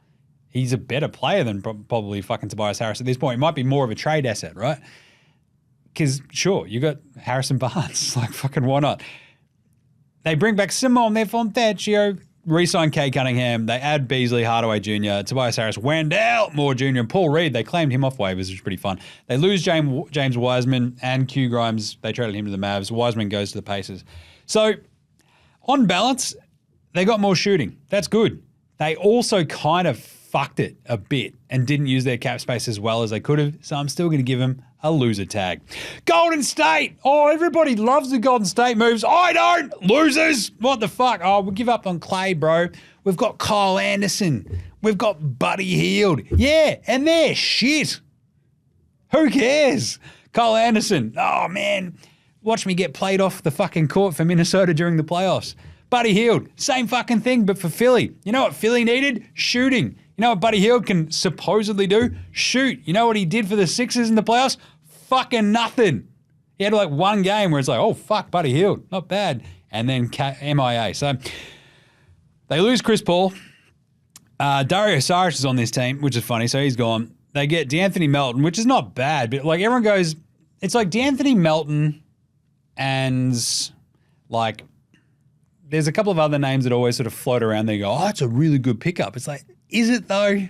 He's a better player than probably fucking Tobias Harris at this point. He might be more of a trade asset, right? Because, sure, you got Harrison Barnes. Like, fucking why not? They bring back Simone Fontecchio, re-sign Kay Cunningham. They add Beasley, Hardaway Jr., Tobias Harris, Wendell Moore Jr., and Paul Reed. They claimed him off waivers, which was pretty fun. They lose James Wiseman and Q Grimes. They traded him to the Mavs. Wiseman goes to the Pacers. So, on balance, they got more shooting. That's good. They also kind of fucked it a bit and didn't use their cap space as well as they could have, so I'm still going to give them a loser tag. Golden State. Oh, everybody loves the Golden State moves. I don't. Losers. What the fuck? Oh, we'll give up on Clay, bro. We've got Kyle Anderson. We've got Buddy Hield. Yeah, and they're shit. Who cares? Cole Anderson. Oh, man. Watch me get played off the fucking court for Minnesota during the playoffs. Buddy Hield. Same fucking thing, but for Philly. You know what Philly needed? Shooting. You know what Buddy Hield can supposedly do? Shoot. You know what he did for the Sixers in the playoffs? Fucking nothing. He had like one game where it's like, oh, fuck, Buddy Hield. Not bad. And then MIA. So they lose Chris Paul. Dario Saric is on this team, which is funny. So he's gone. They get DeAnthony Melton, which is not bad, but like everyone goes, it's like DeAnthony Melton and like there's a couple of other names that always sort of float around there and go, oh, it's a really good pickup. It's like, is it though?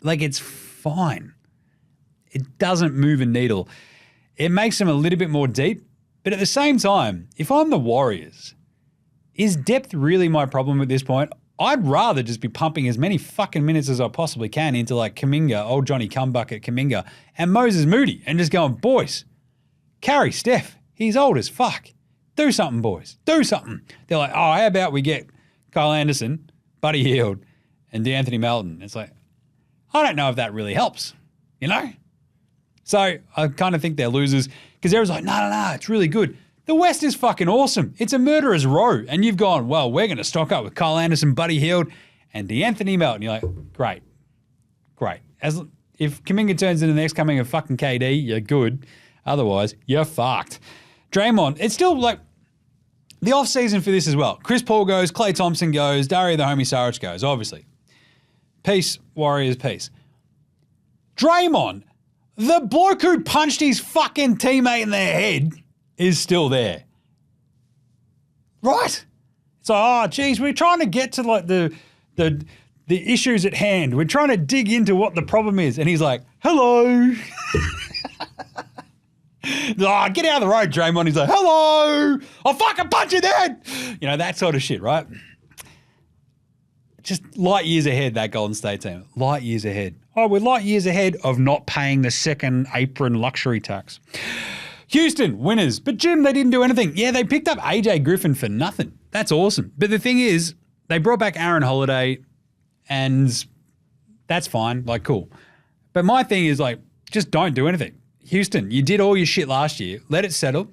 Like it's fine. It doesn't move a needle. It makes them a little bit more deep, but at the same time, if I'm the Warriors, is depth really my problem at this point? I'd rather just be pumping as many fucking minutes as I possibly can into like Kuminga, old Johnny Cumbucket Kuminga, and Moses Moody, and just going, boys, carry Steph. He's old as fuck. Do something, boys. Do something. They're like, oh, how about we get Kyle Anderson, Buddy Hield, and DeAnthony Melton? It's like, I don't know if that really helps, you know? So I kind of think they're losers because everyone's like, no, it's really good. The West is fucking awesome. It's a murderer's row. And you've gone, well, we're going to stock up with Kyle Anderson, Buddy Hield, and DeAnthony Melton. You're like, great. If Kuminga turns into the next coming of fucking KD, you're good. Otherwise, you're fucked. Draymond, it's still like the offseason for this as well. Chris Paul goes, Klay Thompson goes, Dario the homie Saric goes, obviously. Peace, Warriors, peace. Draymond, the bloke who punched his fucking teammate in the head is still there. Right? So, oh, geez, we're trying to get to like the issues at hand. We're trying to dig into what the problem is. And he's like, hello. Oh, get out of the road, Draymond. He's like, hello. I'll fucking punch you dead. You know, that sort of shit, right? Just light years ahead, that Golden State team. Light years ahead. Oh, we're light years ahead of not paying the second apron luxury tax. Houston, winners. But, Jim, they didn't do anything. Yeah, they picked up AJ Griffin for nothing. That's awesome. But the thing is, they brought back Aaron Holiday, and that's fine. Like, cool. But my thing is, like, just don't do anything. Houston, you did all your shit last year. Let it settle.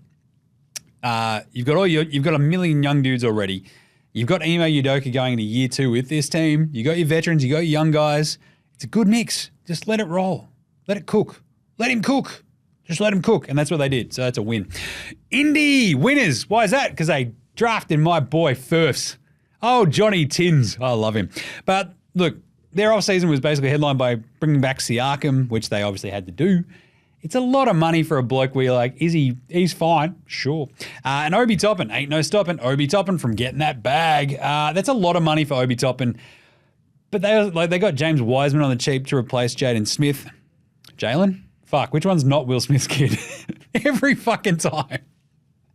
You've got a million young dudes already. You've got Ime Udoka going into year 2 with this team. You got your veterans. You got your young guys. It's a good mix. Just let it roll. Let it cook. Let him cook. Just let him cook. And that's what they did. So that's a win. Indy winners. Why is that? Because they drafted my boy Furfs. Oh, Johnny Tins. I love him. But look, their offseason was basically headlined by bringing back Siakam, which they obviously had to do. It's a lot of money for a bloke where you're like, he's fine, sure. And Obi Toppin, ain't no stopping Obi Toppin from getting that bag. That's a lot of money for Obi Toppin. But they got James Wiseman on the cheap to replace Jaden Smith. Jalen? Fuck, which one's not Will Smith's kid? Every fucking time.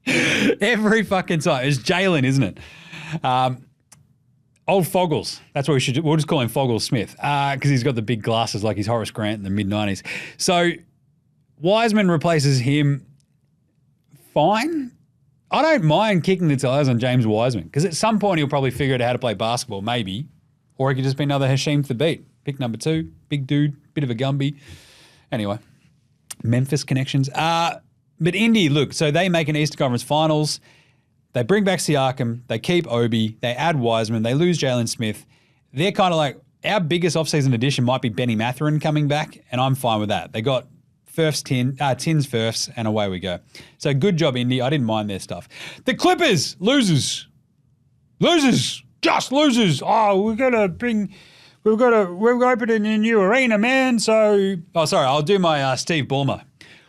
Every fucking time. It's Jalen, isn't it? Old Foggles. That's what we'll just call him Foggles Smith because he's got the big glasses like he's Horace Grant in the mid-90s. So Wiseman replaces him fine. I don't mind kicking the tires on James Wiseman because at some point he'll probably figure out how to play basketball, maybe. Or he could just be another Hasheem Thabeet. Pick number 2, big dude, bit of a Gumby. Anyway, Memphis connections. But Indy, look, so they make an Eastern Conference Finals. They bring back Siakam. They keep Obi. They add Wiseman. They lose Jalen Smith. They're kind of like, our biggest offseason addition might be Benny Mathurin coming back, and I'm fine with that. They got Tins Furfs, and away we go. So good job, Indy. I didn't mind their stuff. The Clippers, losers. Just losers. Oh, we're opening a new arena, man. I'll do my Steve Ballmer.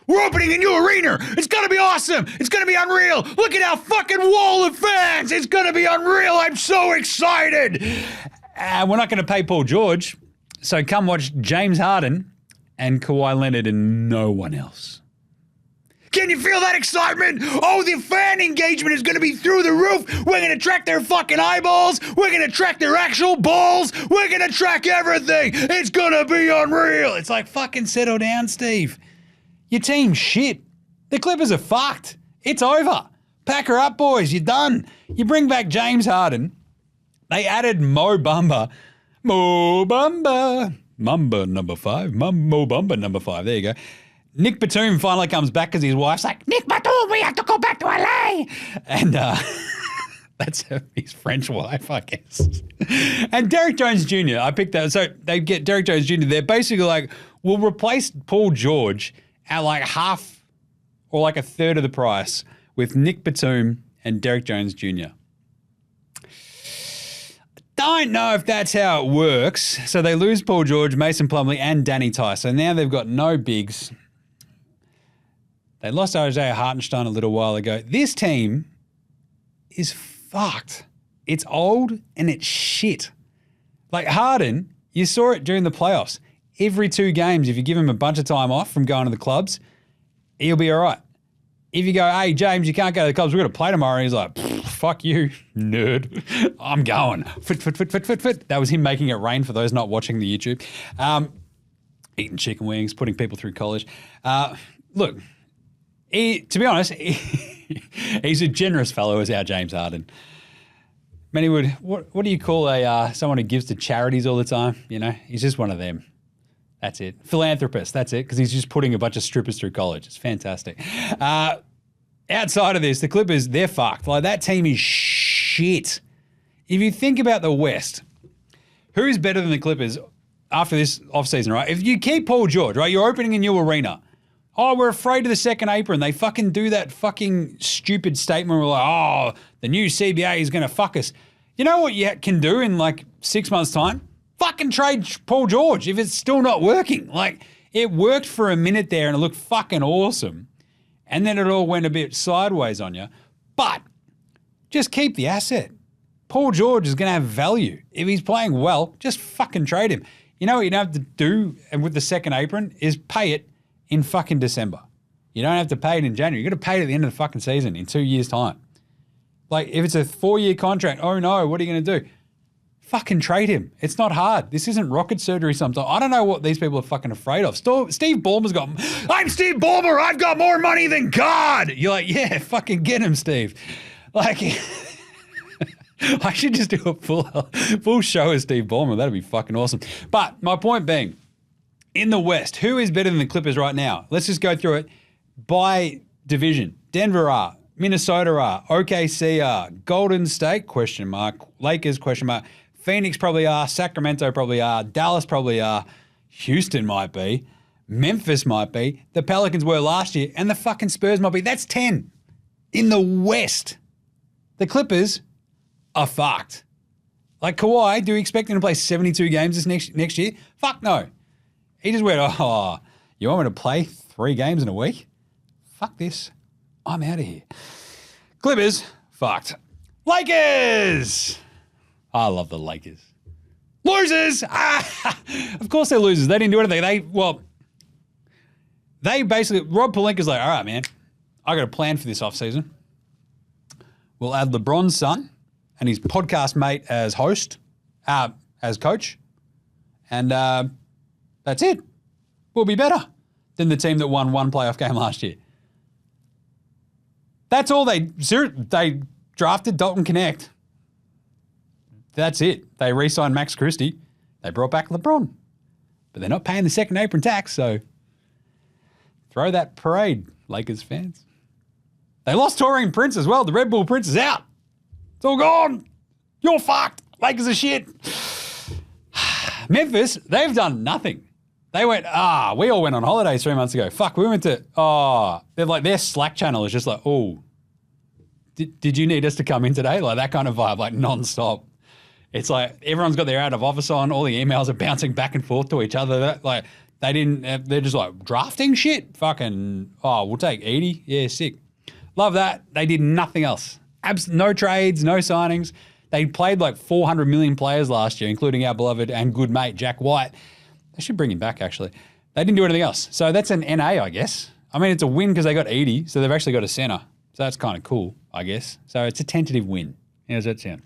We're opening a new arena. It's going to be awesome. It's going to be unreal. Look at our fucking wall of fans. It's going to be unreal. I'm so excited. We're not going to pay Paul George. So come watch James Harden and Kawhi Leonard and no one else. Can you feel that excitement? Oh, the fan engagement is going to be through the roof. We're going to track their fucking eyeballs. We're going to track their actual balls. We're going to track everything. It's going to be unreal. It's like, fucking settle down, Steve. Your team's shit. The Clippers are fucked. It's over. Pack her up, boys. You're done. You bring back James Harden. They added Mo Bamba. Mamba number 5. Mo Bamba number 5. There you go. Nick Batum finally comes back because his wife's like, Nick Batum, we have to go back to LA. And that's his French wife, I guess. And Derek Jones Jr., I picked that. So they get Derek Jones Jr. They're basically like, we'll replace Paul George at like half or like a third of the price with Nick Batum and Derek Jones Jr. Don't know if that's how it works. So they lose Paul George, Mason Plumlee, and Danny Tice. So now they've got no bigs. They lost RJ Hartenstein a little while ago. This team is fucked. It's old and it's shit. Like Harden, you saw it during the playoffs. Every 2 games, if you give him a bunch of time off from going to the clubs, he'll be all right. If you go, hey, James, you can't go to the clubs, we've got to play tomorrow. And he's like, fuck you, nerd. I'm going. Fit. That was him making it rain for those not watching the YouTube. Eating chicken wings, putting people through college. Look, to be honest, he's a generous fellow as our James Harden. Many would, what do you call someone who gives to charities all the time? You know, he's just one of them. That's it. Philanthropist, that's it, because he's just putting a bunch of strippers through college. It's fantastic. Outside of this, the Clippers, they're fucked. Like, that team is shit. If you think about the West, who's better than the Clippers after this offseason, right? If you keep Paul George, right, you're opening a new arena. Oh, we're afraid of the second apron. They fucking do that fucking stupid statement. We're like, oh, the new CBA is going to fuck us. You know what you can do in like 6 months' time? Fucking trade Paul George if it's still not working. Like, it worked for a minute there and it looked fucking awesome. And then it all went a bit sideways on you. But just keep the asset. Paul George is going to have value. If he's playing well, just fucking trade him. You know what you don't have to do and with the second apron is pay it in fucking December. You don't have to pay it in January. You've got to pay it at the end of the fucking season in 2 years' time. Like, if it's a 4-year contract, oh no, what are you going to do? Fucking trade him. It's not hard. This isn't rocket surgery sometimes. I don't know what these people are fucking afraid of. Steve Ballmer's got, I'm Steve Ballmer. I've got more money than God. You're like, yeah, fucking get him, Steve. Like, I should just do a full show of Steve Ballmer. That'd be fucking awesome. But my point being, in the West, who is better than the Clippers right now? Let's just go through it by division. Denver are, Minnesota are, OKC are, Golden State, question mark, Lakers, question mark, Phoenix probably are, Sacramento probably are, Dallas probably are, Houston might be, Memphis might be, the Pelicans were last year, and the fucking Spurs might be. That's 10 in the West. The Clippers are fucked. Like Kawhi, do you expect him to play 72 games this next year? Fuck no. He just went, oh, you want me to play 3 games in a week? Fuck this. I'm out of here. Clippers, fucked. Lakers! I love the Lakers. Losers! Of course they're losers. They didn't do anything. They basically, Rob Pelinka's like, all right, man, I got a plan for this offseason. We'll add LeBron's son and his podcast mate as host, as coach, and that's it. We'll be better than the team that won 1 playoff game last year. That's all they drafted Dalton Connect. That's it. They re-signed Max Christie. They brought back LeBron. But they're not paying the second apron tax, so throw that parade, Lakers fans. They lost Taurine Prince as well. The Red Bull Prince is out. It's all gone. You're fucked. Lakers are shit. Memphis, they've done nothing. They went, we all went on holiday 3 months ago. Fuck, we went to, they're like, their Slack channel is just like, did you need us to come in today? Like that kind of vibe, like nonstop. It's like everyone's got their out of office on. All the emails are bouncing back and forth to each other. Like they're just like drafting shit. Fucking, we'll take 80. Yeah, sick. Love that. They did nothing else. No trades, no signings. They played like 400 million players last year, including our beloved and good mate, Jack White. They should bring him back, actually. They didn't do anything else. So that's an NA, I guess. I mean, it's a win because they got 80, so they've actually got a center. So that's kind of cool, I guess. So it's a tentative win. How does that sound?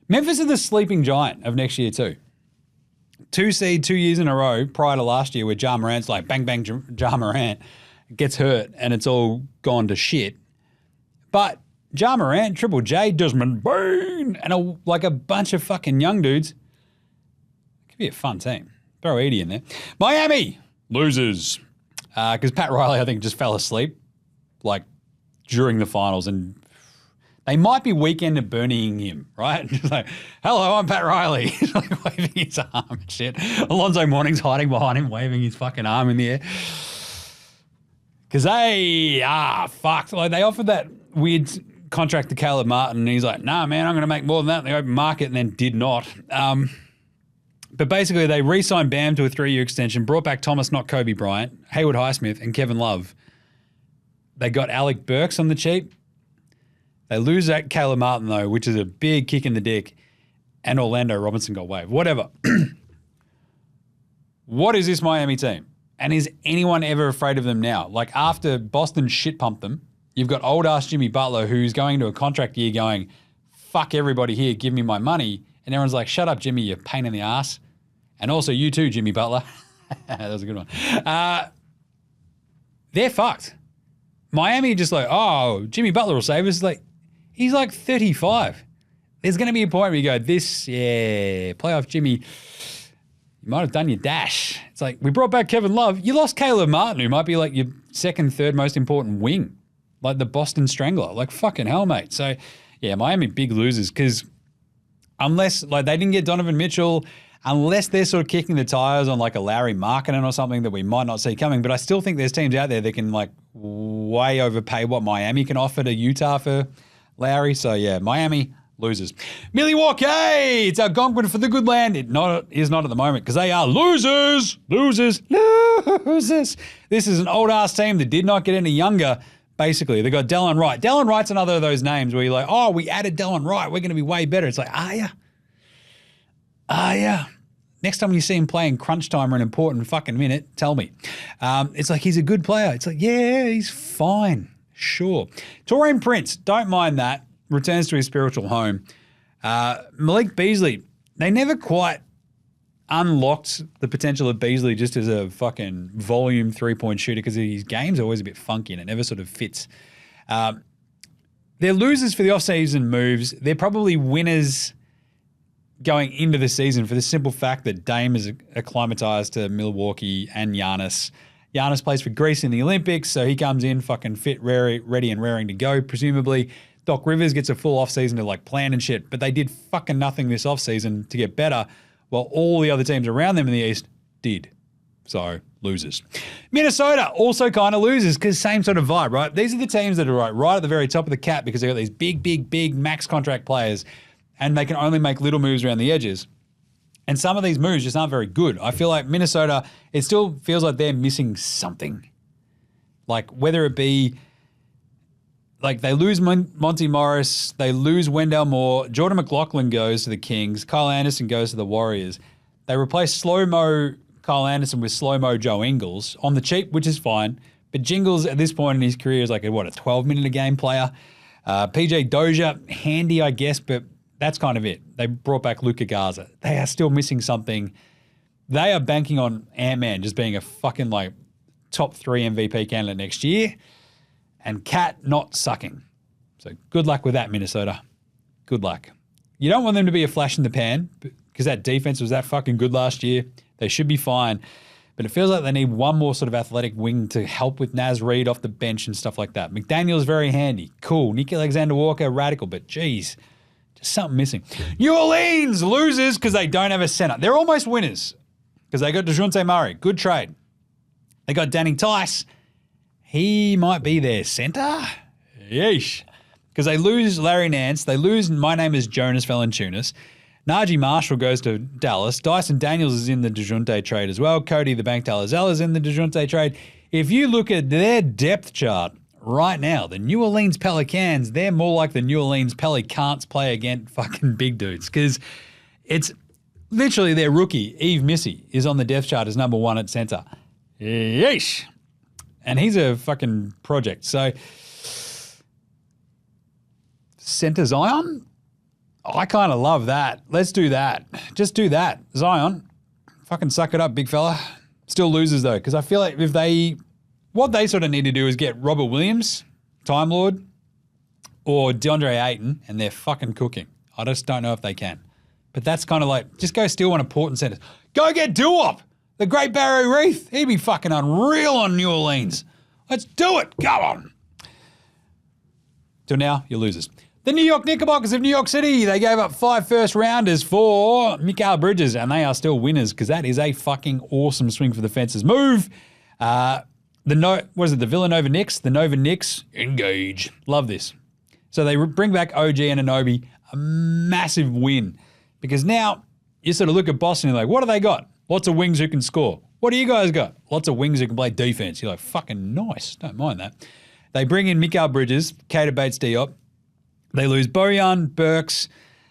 Memphis is the sleeping giant of next year too. 2 seed 2 years in a row prior to last year where Ja Morant's like bang, bang, Ja Morant gets hurt and it's all gone to shit. But Ja Morant, Triple J, Desmond Bain, and a bunch of fucking young dudes. It could be a fun team. Throw Edie in there. Miami, losers. Because Pat Riley, I think, just fell asleep like during the finals, and they might be weekend at burning him, right? Just like, hello, I'm Pat Riley. He's like waving his arm and shit. Alonzo Mourning's hiding behind him, waving his fucking arm in the air. Because they fucked. Like, they offered that weird contract to Caleb Martin, and he's like, nah, man, I'm going to make more than that in the open market, and then did not. But basically, they re-signed Bam to a 3-year extension, brought back Thomas, not Kobe Bryant, Hayward Highsmith, and Kevin Love. They got Alec Burks on the cheap. They lose that Caleb Martin, though, which is a big kick in the dick, and Orlando Robinson got waived. Whatever. What is this Miami team? And is anyone ever afraid of them now? Like, after Boston shit-pumped them, you've got old-ass Jimmy Butler, who's going into a contract year going, fuck everybody here, give me my money. And everyone's like, shut up, Jimmy, you pain in the ass. And also you too, Jimmy Butler. That was a good one. They're fucked. Miami just like, oh, Jimmy Butler will save us. Like, he's like 35. There's going to be a point where you go, playoff Jimmy, you might have done your dash. It's like, we brought back Kevin Love. You lost Caleb Martin, who might be like your second, third most important wing, like the Boston Strangler. Like, fucking hell, mate. So, yeah, Miami big losers, because unless, like, they didn't get Donovan Mitchell, unless they're sort of kicking the tires on like a Larry Markkinen or something that we might not see coming. But I still think there's teams out there that can like way overpay what Miami can offer to Utah for Lowry. So yeah, Miami losers. Milwaukee, it's Algonquin for the good land. It is not at the moment, because they are losers. This is an old ass team that did not get any younger. Basically, they got Delon Wright. Delon Wright's another of those names where you're like, oh, we added Delon Wright, we're going to be way better. It's like, yeah. Next time you see him playing crunch time or an important fucking minute, tell me. It's like, he's a good player. It's like, yeah, he's fine. Sure. Taurean Prince, don't mind that. Returns to his spiritual home. Malik Beasley, they never quite unlocked the potential of Beasley just as a fucking volume three-point shooter, because his game's always a bit funky and it never sort of fits. They're losers for the off-season moves. They're probably winners going into the season for the simple fact that Dame is acclimatized to Milwaukee and Giannis. Giannis plays for Greece in the Olympics, so he comes in fucking fit, ready and raring to go, presumably. Doc Rivers gets a full offseason to like plan and shit, but they did fucking nothing this offseason to get better, while all the other teams around them in the East did. So, losers. Minnesota also kind of losers, because same sort of vibe, right? These are the teams that are right at the very top of the cap, because they've got these big max contract players, and they can only make little moves around the edges. And some of these moves just aren't very good. I feel like Minnesota, it still feels like they're missing something. Like, whether it be, like, they lose Monty Morris, they lose Wendell Moore, Jordan McLaughlin goes to the Kings, Kyle Anderson goes to the Warriors. They replace slow-mo Kyle Anderson with slow-mo Joe Ingles on the cheap, which is fine. But Jingles at this point in his career is like a 12-minute-a-game player. PJ Dozier, handy, I guess, but that's kind of it. They brought back Luka Garza. They are still missing something. They are banking on Ant-Man just being a fucking like top 3 MVP candidate next year, and Cat not sucking. So good luck with that, Minnesota. Good luck. You don't want them to be a flash in the pan, because that defense was that fucking good last year. They should be fine. But it feels like they need one more sort of athletic wing to help with Naz Reid off the bench and stuff like that. McDaniel's very handy. Cool. Nick Alexander-Walker, radical, but geez, just something missing. New Orleans losers because they don't have a center. They're almost winners because they got DeJounte Murray. Good trade. They got Danny Tice. He might be their center. Yeesh. Because they lose Larry Nance. They lose My Name is Jonas Valanciunas. Najee Marshall goes to Dallas. Dyson Daniels is in the DeJounte trade as well. Cody the Bank Talazella is in the DeJounte trade. If you look at their depth chart right now, the New Orleans Pelicans, they're more like the New Orleans Pelicans play against fucking big dudes, because it's literally their rookie, Yves Missy, is on the depth chart as number 1 at center. Yeesh. And he's a fucking project. So, center Zion? I kind of love that. Let's do that. Just do that. Zion, fucking suck it up, big fella. Still losers, though, because I feel like what they sort of need to do is get Robert Williams, Time Lord, or DeAndre Ayton, and they're fucking cooking. I just don't know if they can. But that's kind of like, just go steal one of Portland centers. Go get Duop. The Great Barrier Reef. He'd be fucking unreal on New Orleans. Let's do it. Go on. Till now, you're losers. The New York Knickerbockers of New York City. They gave up 5 first-rounders for Mikal Bridges, and they are still winners because that is a fucking awesome swing for the fences move. The Villanova Knicks? The Nova Knicks, engage. Love this. So they bring back OG Anunoby, a massive win. Because now you sort of look at Boston and you're like, what do they got? Lots of wings who can score. What do you guys got? Lots of wings who can play defense. You're like, fucking nice. Don't mind that. They bring in Mikal Bridges, Keita Bates-Diop. They lose Bojan, Burks,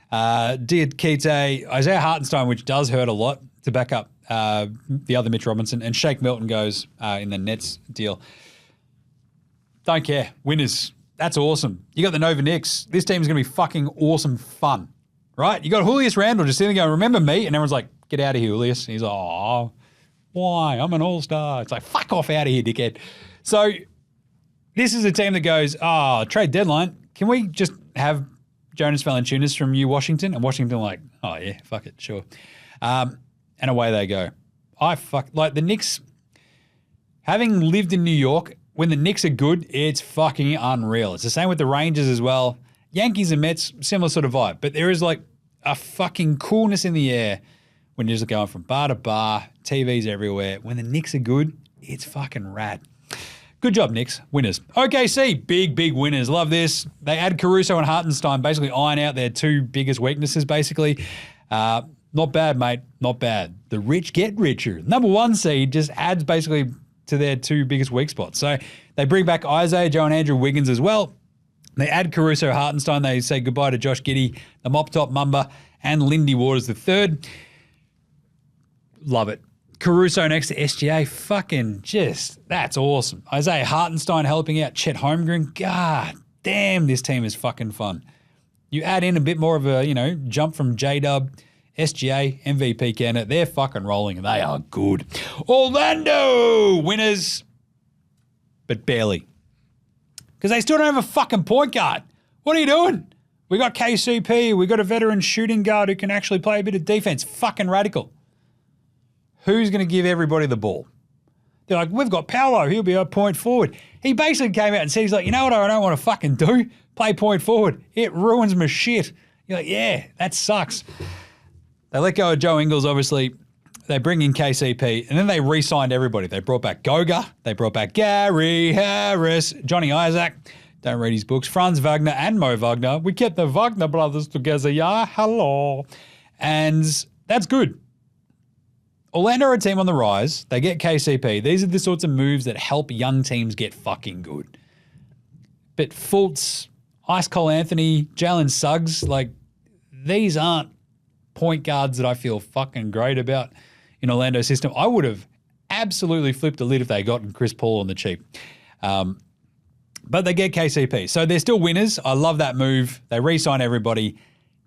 Diakite, Isaiah Hartenstein, which does hurt a lot to back up the other Mitch Robinson, and Shake Milton goes in the Nets deal. Don't care. Winners. That's awesome. You got the Nova Knicks. This team's going to be fucking awesome fun, right? You got Julius Randle just sitting there going, remember me? And everyone's like, get out of here, Julius. And he's like, oh, why? I'm an all-star. It's like, fuck off out of here, dickhead. So this is a team that goes, trade deadline. Can we just have Jonas Valanciunas from Washington? And Washington like, oh yeah, fuck it, sure. And away they go. The Knicks, having lived in New York, when the Knicks are good, it's fucking unreal. It's the same with the Rangers as well. Yankees and Mets, similar sort of vibe. But there is like a fucking coolness in the air when you're just going from bar to bar, TVs everywhere. When the Knicks are good, it's fucking rad. Good job, Knicks. Winners. OKC, big winners. Love this. They add Caruso and Hartenstein, basically iron out their 2 biggest weaknesses, basically. Not bad, mate. Not bad. The rich get richer. Number 1 seed just adds basically to their 2 biggest weak spots. So they bring back Isaiah Joe and Andrew Wiggins as well. They add Caruso Hartenstein. They say goodbye to Josh Giddey, the Mop Top Mamba, and Lindy Waters III. Love it. Caruso next to SGA, fucking that's awesome. Isaiah Hartenstein helping out Chet Holmgren. God damn, this team is fucking fun. You add in a bit more of a, jump from J-Dub, SGA, MVP candidate. They're fucking rolling and they are good. Orlando, winners, but barely. Because they still don't have a fucking point guard. What are you doing? We got KCP. We got a veteran shooting guard who can actually play a bit of defense. Fucking radical. Who's going to give everybody the ball? They're like, we've got Paolo. He'll be our point forward. He basically came out and said, he's like, you know what I don't want to fucking do? Play point forward. It ruins my shit. You're like, yeah, that sucks. They let go of Joe Ingles, obviously. They bring in KCP, and then they re-signed everybody. They brought back Goga. They brought back Gary Harris, Johnny Isaac. Don't read his books. Franz Wagner and Mo Wagner. We kept the Wagner brothers together. Yeah, hello. And that's good. Orlando are a team on the rise. They get KCP. These are the sorts of moves that help young teams get fucking good. But Fultz, Ice Cole Anthony, Jalen Suggs, these aren't point guards that I feel fucking great about in Orlando's system. I would have absolutely flipped the lid if they gotten Chris Paul on the cheap. But they get KCP. So they're still winners. I love that move. They re-sign everybody.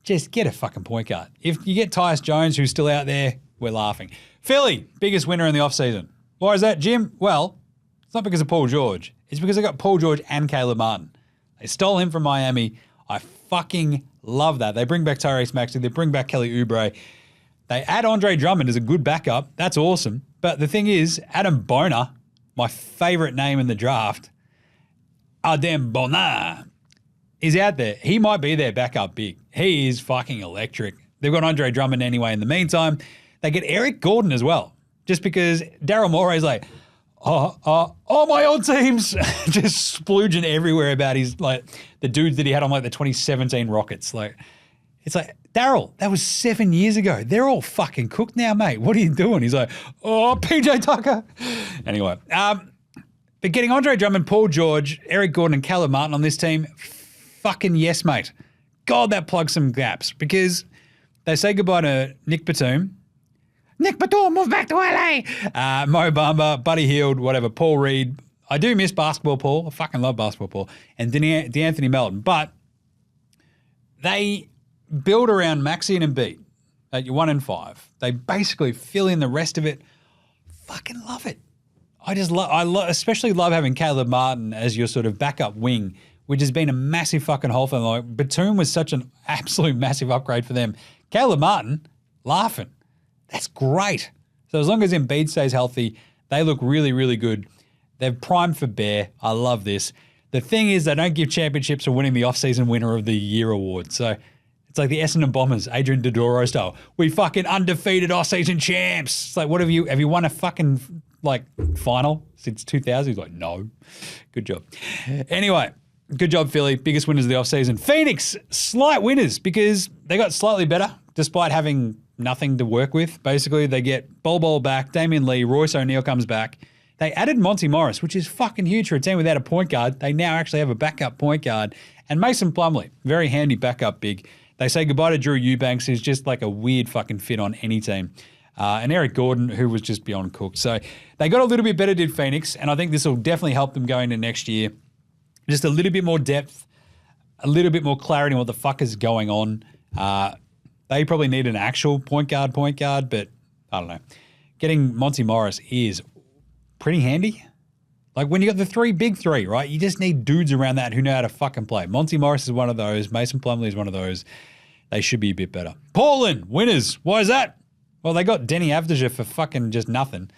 Just get a fucking point guard. If you get Tyus Jones, who's still out there, we're laughing. Philly, biggest winner in the offseason. Why is that, Jim? Well, it's not because of Paul George. It's because they got Paul George and Caleb Martin. They stole him from Miami. I fucking love that. They bring back Tyrese Maxey. They bring back Kelly Oubre. They add Andre Drummond as a good backup. That's awesome. But the thing is, Adam Boner, my favorite name in the draft, Adem Boner, is out there. He might be their backup big. He is fucking electric. They've got Andre Drummond anyway in the meantime. They get Eric Gordon as well, just because Daryl Morey's like, my old team's just splooging everywhere about his, the dudes that he had on, the 2017 Rockets. It's like, Daryl, that was 7 years ago. They're all fucking cooked now, mate. What are you doing? He's like, PJ Tucker. Anyway, but getting Andre Drummond, Paul George, Eric Gordon, and Caleb Martin on this team, fucking yes, mate. God, that plugs some gaps, because they say goodbye to Nick Batum. Nick Batum, move back to LA. Mo Bamba, Buddy Hield, whatever, Paul Reed. I do miss basketball, Paul. I fucking love basketball, Paul. And DeAnthony Melton. But they build around Maxey and Embiid at your 1 and 5. They basically fill in the rest of it. Fucking love it. I especially love having Caleb Martin as your sort of backup wing, which has been a massive fucking hole for them. Batum was such an absolute massive upgrade for them. Caleb Martin, laughing. That's great. So as long as Embiid stays healthy, they look really, really good. They're primed for bear. I love this. The thing is, they don't give championships for winning the Offseason Winner of the Year award. So it's like the Essendon Bombers, Adrian Dodoro style. We fucking undefeated offseason champs. It's like, what have you won a fucking like final since 2000? He's like, no. Good job. Anyway, good job, Philly. Biggest winners of the offseason. Phoenix, slight winners because they got slightly better despite having nothing to work with. Basically, they get Bol back, Damian Lee, Royce O'Neal comes back. They added Monty Morris, which is fucking huge for a team without a point guard. They now actually have a backup point guard. And Mason Plumlee, very handy backup big. They say goodbye to Drew Eubanks, who's just like a weird fucking fit on any team. And Eric Gordon, who was just beyond cooked. So they got a little bit better, did Phoenix, and I think this will definitely help them going into next year. Just a little bit more depth, a little bit more clarity on what the fuck is going on. They probably need an actual point guard, but I don't know. Getting Monty Morris is pretty handy. Like when you got the big three, right? You just need dudes around that who know how to fucking play. Monty Morris is one of those. Mason Plumlee is one of those. They should be a bit better. Portland, winners. Why is that? Well, they got Denny Avdija for fucking just nothing.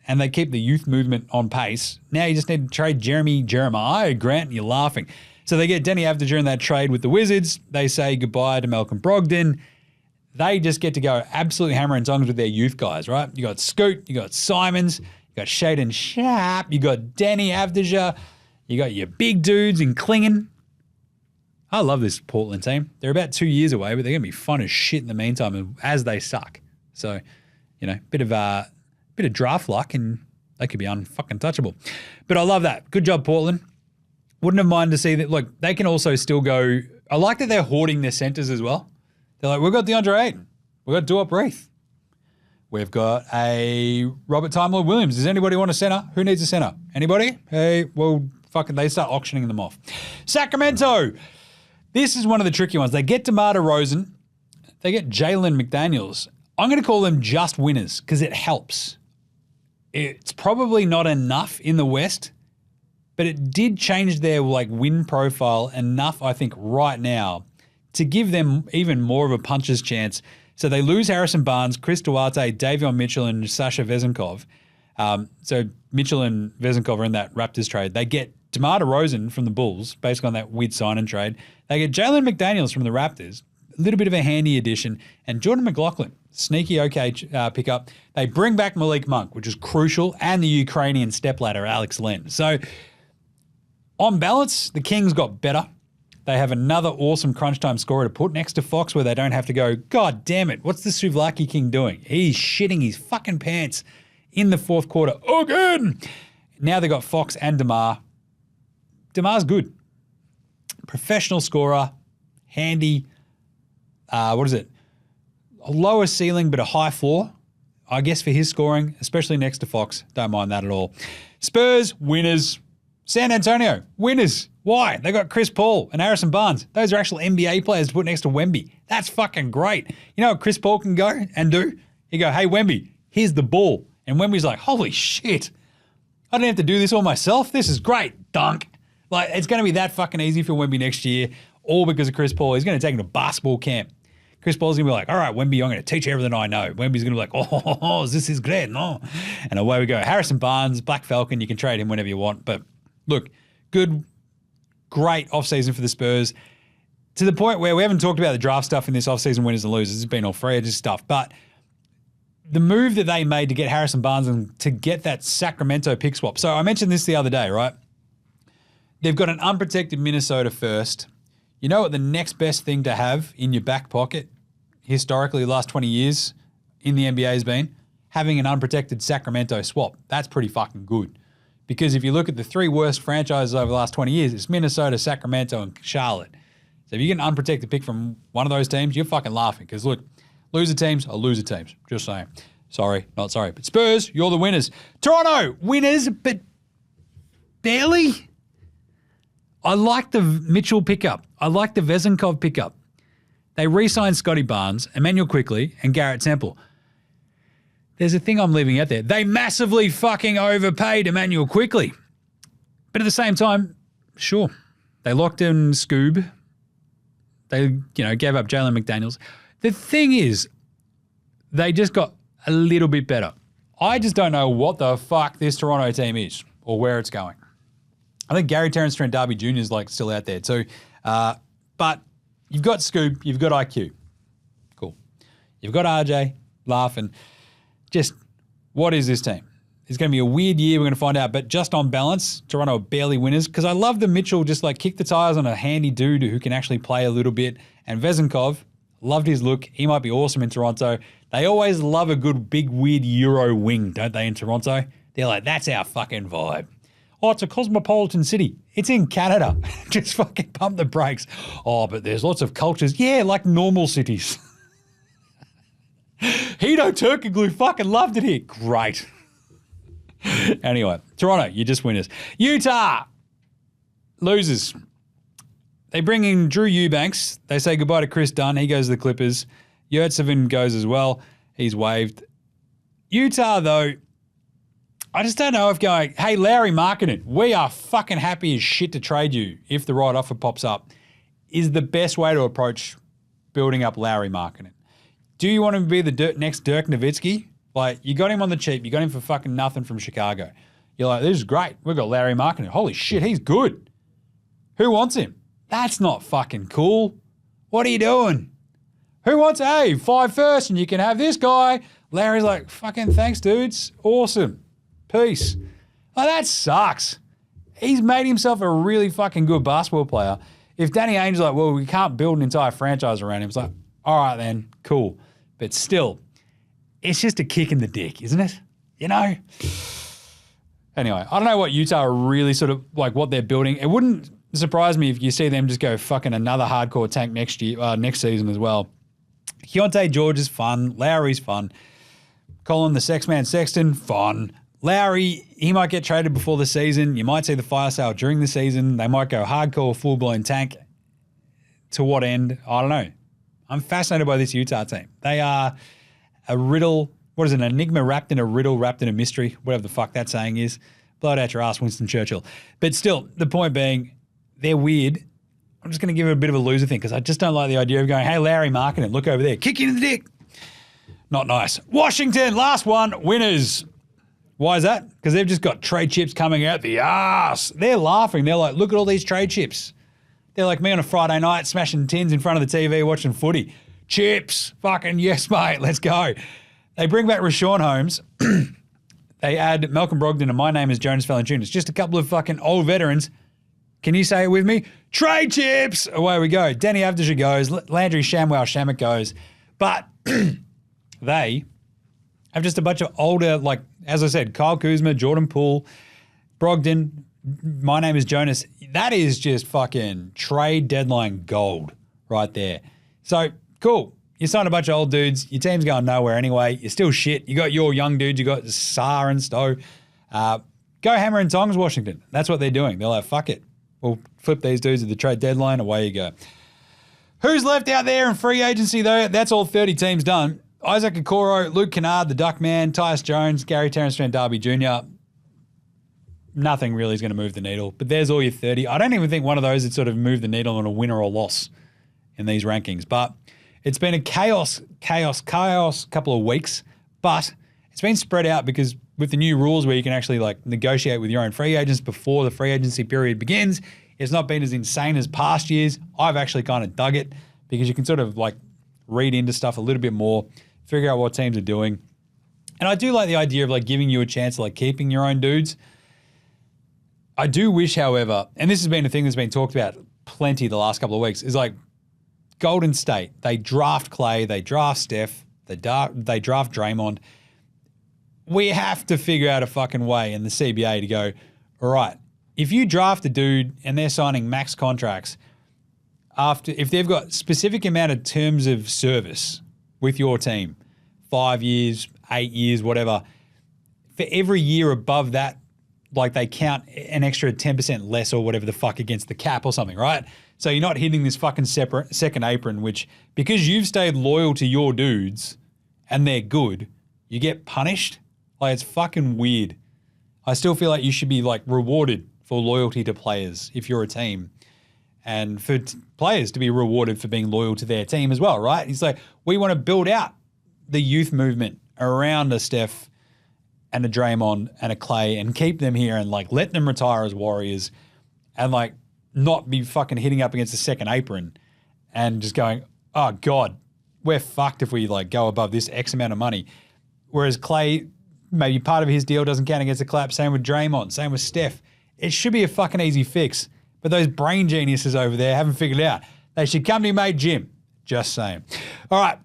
And they keep the youth movement on pace. Now you just need to trade Jeremiah Grant, and you're laughing. So they get Denny Avdija in that trade with the Wizards. They say goodbye to Malcolm Brogdon. They just get to go absolutely hammer and tongs with their youth guys, right? You got Scoot, you got Simons, you got Shaden Sharp, you got Denny Avdija, you got your big dudes in Klingen. I love this Portland team. They're about 2 years away, but they're going to be fun as shit in the meantime as they suck. So, you know, bit of draft luck and they could be unfucking touchable. But I love that. Good job, Portland. Wouldn't have minded to see that. Look, they can also still go. I like that they're hoarding their centers as well. They're like, we've got DeAndre Ayton. We've got Duop Reith. We've got a Robert Time Lord Williams. Does anybody want a center? Who needs a center? Anybody? Hey, well, fucking they start auctioning them off. Sacramento. This is one of the tricky ones. They get DeMar DeRozan. They get Jalen McDaniels. I'm going to call them just winners because it helps. It's probably not enough in the West, but it did change their win profile enough, I think, right now to give them even more of a puncher's chance. So they lose Harrison Barnes, Chris Duarte, Davion Mitchell, and Sasha Vezenkov. So Mitchell and Vezenkov are in that Raptors trade. They get DeMar DeRozan from the Bulls, basically on that weird sign-and trade. They get Jalen McDaniels from the Raptors, a little bit of a handy addition, and Jordan McLaughlin, sneaky okay pickup. They bring back Malik Monk, which is crucial, and the Ukrainian stepladder, Alex Len. So on balance, the Kings got better. They have another awesome crunch time scorer to put next to Fox where they don't have to go, God damn it, what's the Souvlaki King doing? He's shitting his fucking pants in the fourth quarter again. Now they got Fox and DeMar. DeMar's good. Professional scorer, handy, a lower ceiling but a high floor, I guess, for his scoring, especially next to Fox. Don't mind that at all. Spurs, winners. San Antonio, winners. Why? They got Chris Paul and Harrison Barnes. Those are actual NBA players to put next to Wemby. That's fucking great. You know what Chris Paul can go and do? He go, hey, Wemby, here's the ball. And Wemby's like, holy shit. I don't have to do this all myself. This is great. Dunk. It's going to be that fucking easy for Wemby next year, all because of Chris Paul. He's going to take him to basketball camp. Chris Paul's going to be like, all right, Wemby, I'm going to teach you everything I know. Wemby's going to be like, oh, this is great. No. And away we go. Harrison Barnes, Black Falcon, you can trade him whenever you want. But look, great offseason for the Spurs, to the point where we haven't talked about the draft stuff in this offseason winners and losers. It's been all free edges stuff. But the move that they made to get Harrison Barnes and to get that Sacramento pick swap. So I mentioned this the other day, right? They've got an unprotected Minnesota first. You know what the next best thing to have in your back pocket, historically the last 20 years in the NBA has been? Having an unprotected Sacramento swap. That's pretty fucking good. Because if you look at the three worst franchises over the last 20 years, it's Minnesota, Sacramento, and Charlotte. So if you get an unprotected pick from one of those teams, you're fucking laughing. Because look, loser teams are loser teams. Just saying. Sorry, not sorry. But Spurs, you're the winners. Toronto, winners, but barely. I like the Mitchell pickup. I like the Vezenkov pickup. They re-signed Scotty Barnes, Emmanuel Quickley, and Garrett Temple. There's a thing I'm leaving out there. They massively fucking overpaid Emmanuel Quickley. But at the same time, sure, they locked in Scoob. They, gave up Jalen McDaniels. The thing is, they just got a little bit better. I just don't know what the fuck this Toronto team is or where it's going. I think Gary Terrence Trent D'Arby Jr. is like still out there too. But you've got Scoop, you've got IQ. Cool. You've got RJ laughing. Just what is this team? It's going to be a weird year. We're going to find out. But just on balance, Toronto are barely winners because I love the Mitchell just like kick the tires on a handy dude who can actually play a little bit. And Vezenkov, loved his look. He might be awesome in Toronto. They always love a good big weird Euro wing, don't they, in Toronto? They're like, that's our fucking vibe. Oh, it's a cosmopolitan city. It's in Canada. Just fucking pump the brakes. Oh, but there's lots of cultures. Yeah, like normal cities. Hito Turkoglu fucking loved it here. Great. Anyway, Toronto, you just winners. Utah, losers. They bring in Drew Eubanks. They say goodbye to Chris Dunn. He goes to the Clippers. Yurtsevin goes as well. He's waived. Utah, though, I just don't know if going, hey, Larry Markkinen, we are fucking happy as shit to trade you if the right offer pops up, is the best way to approach building up Larry Markkinen. Do you want him to be the next Dirk Nowitzki? Like, you got him on the cheap. You got him for fucking nothing from Chicago. You're like, this is great. We've got Larry Markkinen. Holy shit, he's good. Who wants him? That's not fucking cool. What are you doing? Who wants, hey, 5 first and you can have this guy? Larry's like, fucking thanks, dudes. Awesome. Peace. Oh, that sucks. He's made himself a really fucking good basketball player. If Danny Ainge's like, well, we can't build an entire franchise around him, it's like, all right then, cool. But still, it's just a kick in the dick, isn't it? You know? Anyway, I don't know what Utah are really sort of like what they're building. It wouldn't surprise me if you see them just go fucking another hardcore tank next season as well. Keontae George is fun. Lowry's fun. Colin the Sex Man Sexton, fun. Lowry, he might get traded before the season. You might see the fire sale during the season. They might go hardcore, full-blown tank. To what end? I don't know. I'm fascinated by this Utah team. They are a riddle. What is it? An enigma wrapped in a riddle, wrapped in a mystery, whatever the fuck that saying is. Blow it out your ass, Winston Churchill. But still, the point being, they're weird. I'm just going to give it a bit of a loser thing because I just don't like the idea of going, hey, Larry Markkinen, look over there. Kick you in the dick. Not nice. Washington, last one, winners. Why is that? Because they've just got trade chips coming out the ass. They're laughing. They're like, look at all these trade chips. They're like me on a Friday night smashing tins in front of the TV watching footy. Chips. Fucking yes, mate. Let's go. They bring back Rashawn Holmes. They add Malcolm Brogdon and my name is Jonas Valanciunas. Just a couple of fucking old veterans. Can you say it with me? Trade chips. Away we go. Danny Avdija goes. Landry Shamet goes. But they have just a bunch of older, like, as I said, Kyle Kuzma, Jordan Poole, Brogdon, my name is Jonas. That is just fucking trade deadline gold right there. So, cool. You signed a bunch of old dudes. Your team's going nowhere anyway. You're still shit. You got your young dudes. You got Saar and Stowe. Go hammer and tongs, Washington. That's what they're doing. They're like, fuck it. We'll flip these dudes at the trade deadline. Away you go. Who's left out there in free agency, though? That's all 30 teams done. Isaac Okoro, Luke Kennard, the Duckman, Tyus Jones, Gary Terrence Trent D'Arby Jr. Nothing really is going to move the needle. But there's all your 30. I don't even think one of those would sort of move the needle on a win or a loss in these rankings. But it's been a chaos couple of weeks. But it's been spread out because with the new rules where you can actually like negotiate with your own free agents before the free agency period begins, it's not been as insane as past years. I've actually kind of dug it because you can sort of like read into stuff a little bit more, figure out what teams are doing. And I do like the idea of like giving you a chance of like keeping your own dudes. I do wish, however, and this has been a thing that's been talked about plenty the last couple of weeks, is like Golden State. They draft Clay, they draft Steph, they draft Draymond. We have to figure out a fucking way in the CBA to go, all right, if you draft a dude and they're signing max contracts, if they've got specific amount of terms of service with your team, 5 years, 8 years, whatever, for every year above that, like they count an extra 10% less or whatever the fuck against the cap or something, right? So you're not hitting this fucking second apron, which because you've stayed loyal to your dudes and they're good, you get punished. Like, it's fucking weird. I still feel like you should be like rewarded for loyalty to players if you're a team, and for players to be rewarded for being loyal to their team as well, right? It's like, we want to build out the youth movement around a Steph and a Draymond and a Clay and keep them here and like let them retire as Warriors and like not be fucking hitting up against the second apron and just going, oh God, we're fucked if we like go above this X amount of money. Whereas Clay, maybe part of his deal doesn't count against the collapse. Same with Draymond, same with Steph. It should be a fucking easy fix. But those brain geniuses over there haven't figured it out. They should come to your mate Jim. Just saying. All right,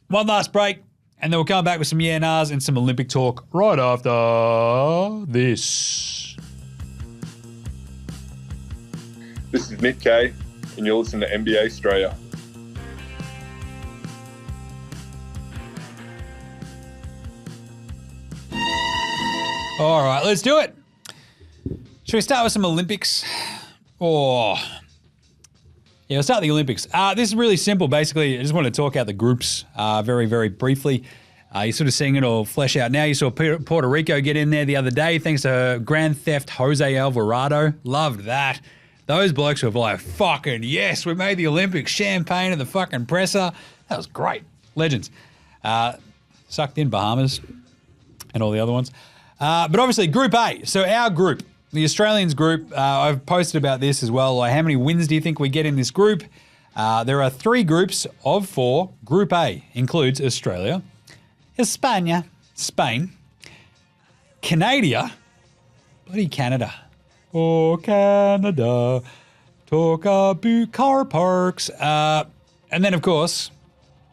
one last break, and then we'll come back with some yeah nahs and some Olympic talk right after this. This is Nick Kay, and you're listening to NBA Straya. All right, let's do it. Should we start with some Olympics? Yeah, we'll start with the Olympics. This is really simple. Basically, I just want to talk out the groups very, very briefly. You're sort of seeing it all flesh out now. You saw Puerto Rico get in there the other day thanks to Grand Theft Jose Alvarado. Loved that. Those blokes were like, fucking yes, we made the Olympics. Champagne at the fucking presser. That was great. Legends. Sucked in Bahamas and all the other ones. But obviously, Group A. So our group, the Australians group, I've posted about this as well. Like, how many wins do you think we get in this group? There are 3 groups of 4. Group A includes Australia, España, Spain, Canada, bloody Canada. Oh, Canada, talk about car parks. And then, of course,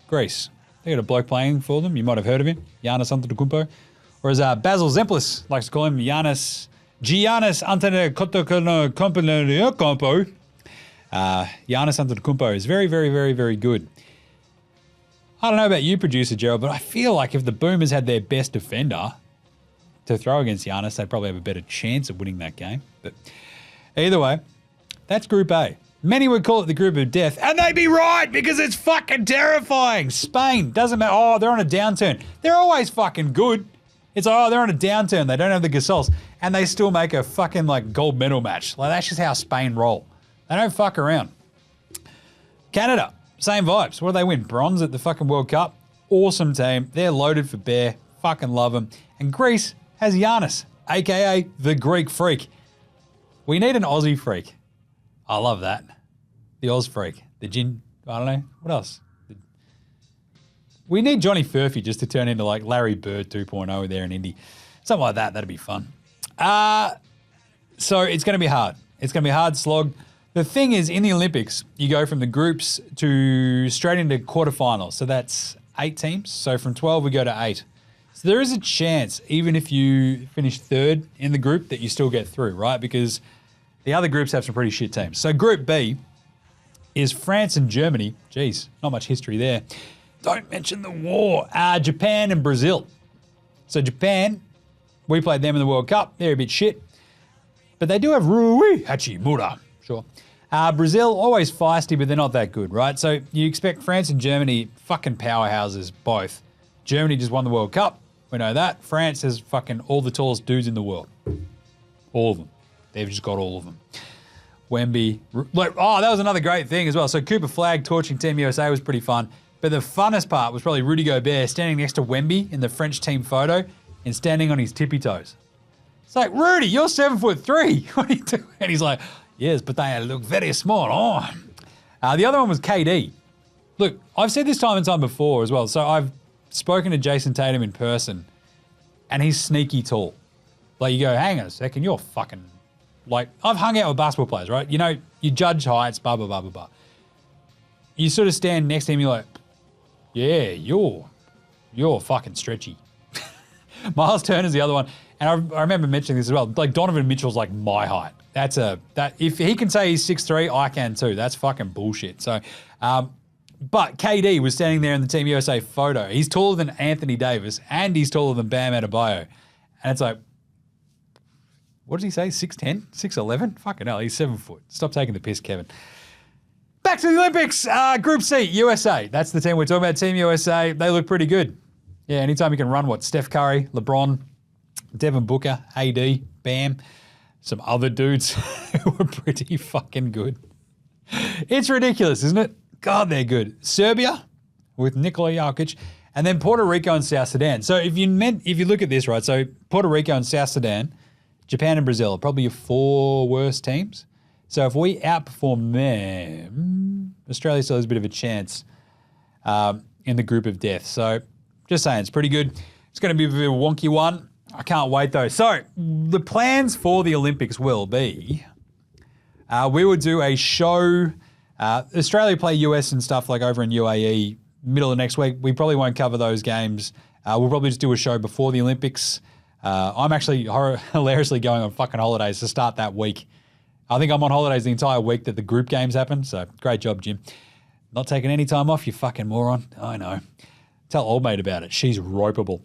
Greece. They got a bloke playing for them. You might have heard of him, Giannis Antetokounmpo. Or as Basil Zemplis likes to call him, Giannis Antetokounmpo. Giannis Antetokounmpo is very, very, very, very good. I don't know about you, producer Gerald, but I feel like if the Boomers had their best defender to throw against Giannis, they'd probably have a better chance of winning that game. But either way, that's Group A. Many would call it the group of death, and they'd be right because it's fucking terrifying. Spain, doesn't matter. Oh, they're on a downturn. They're always fucking good. It's like, oh, they're on a downturn. They don't have the Gasols. And they still make a fucking like gold medal match. Like, that's just how Spain roll. They don't fuck around. Canada, same vibes. What do they win? Bronze at the fucking World Cup. Awesome team. They're loaded for bear. Fucking love them. And Greece has Giannis, a.k.a. the Greek Freak. We need an Aussie freak. I love that. The Oz freak. The gin, I don't know. What else? We need Johnny Furphy just to turn into like Larry Bird 2.0 there in Indy. Something like that. That'd be fun. So it's going to be hard. It's going to be a hard slog. The thing is, in the Olympics, you go from the groups to straight into quarterfinals. So that's 8 teams. So from 12, we go to 8. So there is a chance, even if you finish 3rd in the group, that you still get through, right? Because the other groups have some pretty shit teams. So Group B is France and Germany. Geez, not much history there. Don't mention the war. Japan and Brazil. So Japan, we played them in the World Cup. They're a bit shit. But they do have Rui Hachimura. Sure. Brazil, always feisty, but they're not that good, right? So you expect France and Germany, fucking powerhouses, both. Germany just won the World Cup. We know that. France has fucking all the tallest dudes in the world. All of them. They've just got all of them. Wemby. That was another great thing as well. So Cooper Flag torching Team USA was pretty fun. But the funnest part was probably Rudy Gobert standing next to Wemby in the French team photo and standing on his tippy toes. It's like, Rudy, you're 7'3". What are you doing? And he's like, yes, but they look very small. Oh. The other one was KD. Look, I've said this time and time before as well. So I've spoken to Jason Tatum in person, and he's sneaky tall. Like, you go, hang on a second, you're fucking... Like, I've hung out with basketball players, right? You know, you judge heights, blah, blah, blah, blah, blah. You sort of stand next to him, you're like, yeah, you're fucking stretchy. Miles Turner's the other one. And I remember mentioning this as well. Like, Donovan Mitchell's like my height. If he can say he's 6'3", I can too. That's fucking bullshit. So, but KD was standing there in the Team USA photo. He's taller than Anthony Davis and he's taller than Bam Adebayo. And it's like, what did he say? 6'10"? 6'11"? Fucking hell, he's 7 foot. Stop taking the piss, Kevin. Back to the Olympics. Group C, USA. That's the team we're talking about, Team USA. They look pretty good. Yeah, anytime you can run, Steph Curry, LeBron, Devin Booker, AD, Bam, some other dudes who were pretty fucking good. It's ridiculous, isn't it? God, they're good. Serbia with Nikola Jokic And then Puerto Rico and South Sudan. So if you look at this, right, so Puerto Rico and South Sudan, Japan and Brazil are probably your 4 worst teams. So if we outperform them, Australia still has a bit of a chance in the group of death. So just saying, it's pretty good. It's going to be a bit of a wonky one. I can't wait though. So the plans for the Olympics will be, we will do a show. Australia play US and stuff like over in UAE middle of next week. We probably won't cover those games. We'll probably just do a show before the Olympics. I'm actually hilariously going on fucking holidays to start that week. I think I'm on holidays the entire week that the group games happen. So great job, Jim. Not taking any time off, you fucking moron. I know. Tell old mate about it. She's ropeable.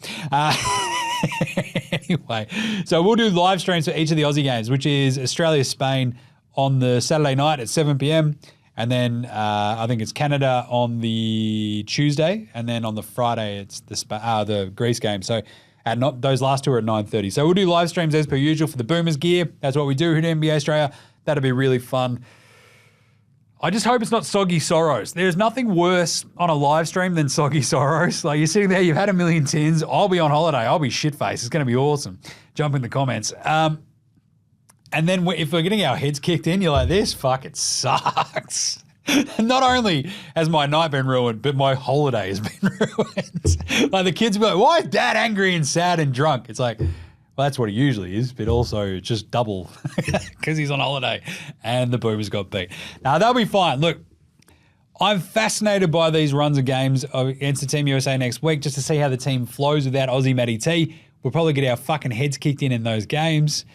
Anyway, so we'll do live streams for each of the Aussie games, which is Australia-Spain on the Saturday night at 7 p.m. And then I think it's Canada on the Tuesday. And then on the Friday, it's the Greece game. So those last 2 are at 9:30. So we'll do live streams as per usual for the Boomers gear. That's what we do here at NBA Straya. That'll be really fun. I just hope it's not soggy sorrows. There's nothing worse on a live stream than soggy sorrows. Like you're sitting there, you've had a million tins. I'll be on holiday. I'll be shit-faced. It's going to be awesome. Jump in the comments. And then if we're getting our heads kicked in, you're like, this fucking sucks. Not only has my night been ruined, but my holiday has been ruined. Like the kids will be like, why is Dad angry and sad and drunk? It's like, well, that's what he usually is, but also just double because he's on holiday and the Boomers got beat. Now, they'll be fine. Look, I'm fascinated by these runs of games against the Team USA next week just to see how the team flows without Aussie Matty T. We'll probably get our fucking heads kicked in those games.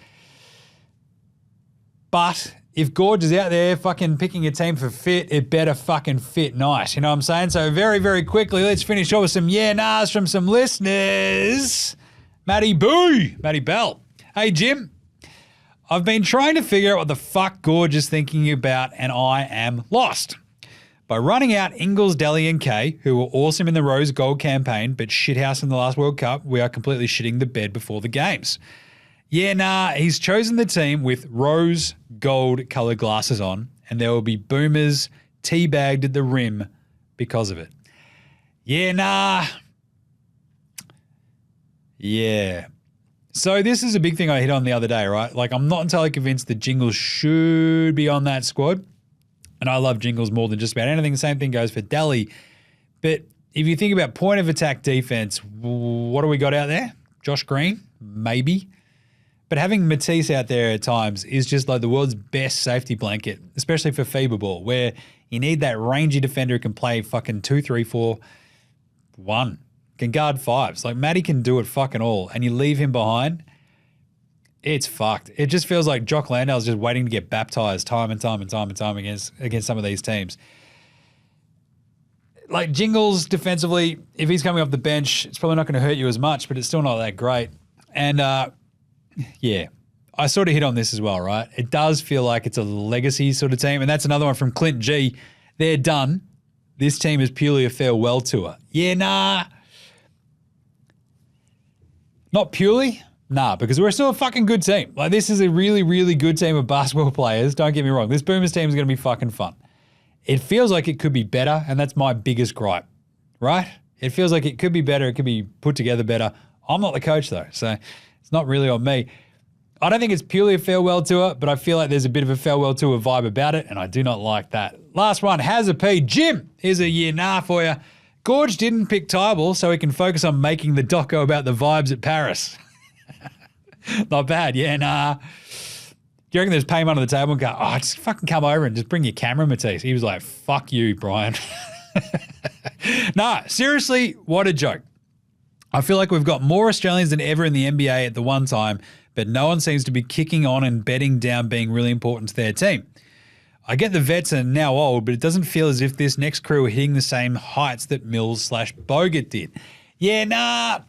But if Gorge is out there fucking picking a team for fit, it better fucking fit nice. You know what I'm saying? So very, very quickly, let's finish off with some yeah-nahs from some listeners. Matty Bell. Hey, Jim. I've been trying to figure out what the fuck Gorge is thinking about, and I am lost. By running out Ingles, Deli, and Kay, who were awesome in the Rose Gold campaign, but shithouse in the last World Cup, we are completely shitting the bed before the games. Yeah, nah, he's chosen the team with rose gold coloured glasses on, and there will be Boomers teabagged at the rim because of it. Yeah, nah. Yeah. So this is a big thing I hit on the other day, right? Like I'm not entirely convinced that Jingles should be on that squad. And I love Jingles more than just about anything. The same thing goes for Deli. But if you think about point of attack defense, what do we got out there? Josh Green? Maybe. But having Matisse out there at times is just like the world's best safety blanket, especially for FIBA ball, where you need that rangy defender who can play fucking 2, 3, 4, 1. Can guard fives. Like Matty can do it fucking all, and you leave him behind, it's fucked. It just feels like Jock Landale's just waiting to get baptized time and time against some of these teams. Like Jingles defensively, if he's coming off the bench, it's probably not going to hurt you as much, but it's still not that great. And yeah, I sort of hit on this as well, right? It does feel like it's a legacy sort of team, and that's another one from Clint G. They're done. This team is purely a farewell tour. Yeah, nah. Not purely, nah, because we're still a fucking good team. Like this is a really, really good team of basketball players. Don't get me wrong. This Boomers team is going to be fucking fun. It feels like it could be better, and that's my biggest gripe, right? It feels like it could be better. It could be put together better. I'm not the coach though, so it's not really on me. I don't think it's purely a farewell tour, but I feel like there's a bit of a farewell tour vibe about it, and I do not like that. Last one, has a P. Jim, here's a yeah nah for you. Gorge didn't pick Tybal so he can focus on making the doco about the vibes at Paris. Not bad, yeah, nah. Do you reckon there's pay him under the table and go, oh, just fucking come over and just bring your camera, Matisse? He was like, fuck you, Brian. Nah, seriously, what a joke. I feel like we've got more Australians than ever in the NBA at the one time, but no one seems to be kicking on and betting down being really important to their team. I get the vets are now old, but it doesn't feel as if this next crew are hitting the same heights that Mills/Bogut did. Yeah, nah.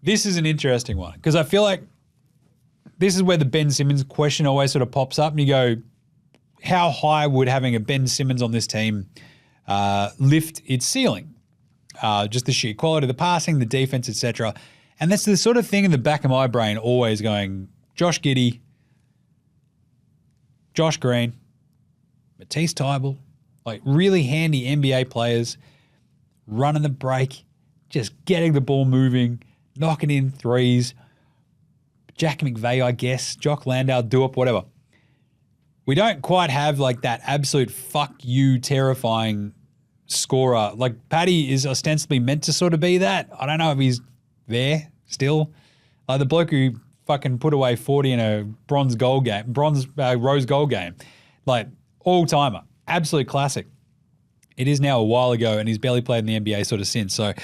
This is an interesting one because I feel like this is where the Ben Simmons question always sort of pops up and you go, how high would having a Ben Simmons on this team lift its ceiling? Just the sheer quality of the passing, the defense, etc. And that's the sort of thing in the back of my brain always going, Josh Giddey, Josh Green, Matisse Tybal, like really handy NBA players, running the break, just getting the ball moving, knocking in threes. Jack McVeigh, I guess, Jock Landale, Duop, whatever. We don't quite have like that absolute fuck you terrifying scorer. Like Paddy is ostensibly meant to sort of be that. I don't know if he's there still. Like the bloke who fucking put away 40 in a rose gold game. Like all-timer. Absolute classic. It is now a while ago and he's barely played in the NBA sort of since. So,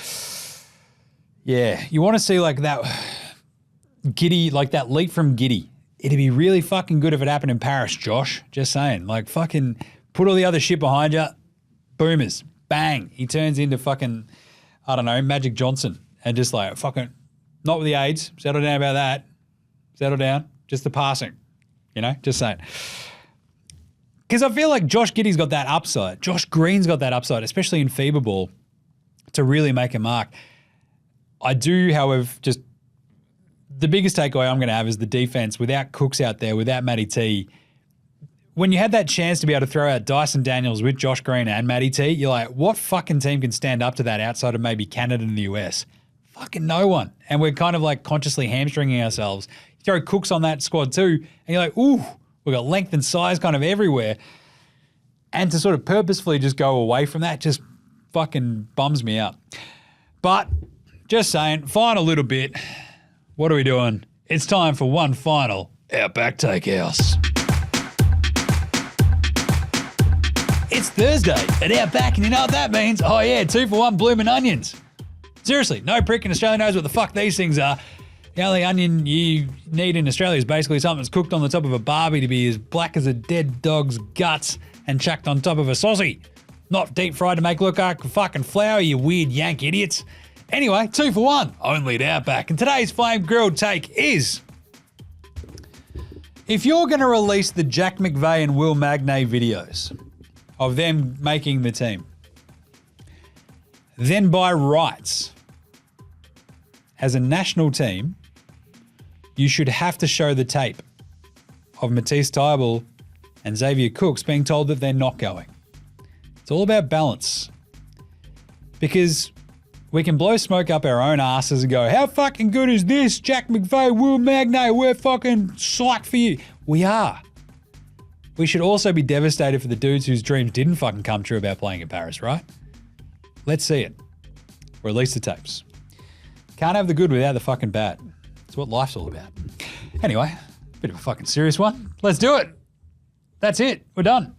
yeah, you want to see like that Giddy, like that leap from Giddy. It'd be really fucking good if it happened in Paris, Josh. Just saying. Like fucking put all the other shit behind you. Boomers. Bang. He turns into fucking, I don't know, Magic Johnson. And just like fucking, not with the AIDS. Settle down about that. Settle down. Just the passing. You know, just saying. Because I feel like Josh Giddey's got that upside. Josh Green's got that upside, especially in FIBA ball, to really make a mark. I do, however, just the biggest takeaway I'm going to have is the defense without Cooks out there, without Matty T. When you had that chance to be able to throw out Dyson Daniels with Josh Green and Matty T, you're like, what fucking team can stand up to that outside of maybe Canada and the US? Fucking no one. And we're kind of like consciously hamstringing ourselves. You throw Cooks on that squad too, and you're like, ooh, we've got length and size kind of everywhere. And to sort of purposefully just go away from that just fucking bums me out. But just saying, final little bit. What are we doing? It's time for one final Outback Takehouse. It's Thursday at Outback, and you know what that means? Oh yeah, 2 for 1 bloomin' onions. Seriously, no prick in Australia knows what the fuck these things are. The only onion you need in Australia is basically something that's cooked on the top of a barbie to be as black as a dead dog's guts and chucked on top of a saucy. Not deep fried to make look like fucking flour, you weird yank idiots. Anyway, 2 for 1, only at Outback. And today's flame grilled take is, if you're going to release the Jack McVeigh and Will Magnay videos of them making the team, then by rights, as a national team, you should have to show the tape of Matisse Thybulle and Xavier Cooks being told that they're not going. It's all about balance. Because we can blow smoke up our own asses and go, how fucking good is this? Jack McVeigh, Will Magnay, we're fucking psyched for you. We are. We should also be devastated for the dudes whose dreams didn't fucking come true about playing in Paris, right? Let's see it. Release the tapes. Can't have the good without the fucking bad. That's what life's all about. Anyway, bit of a fucking serious one. Let's do it. That's it. We're done.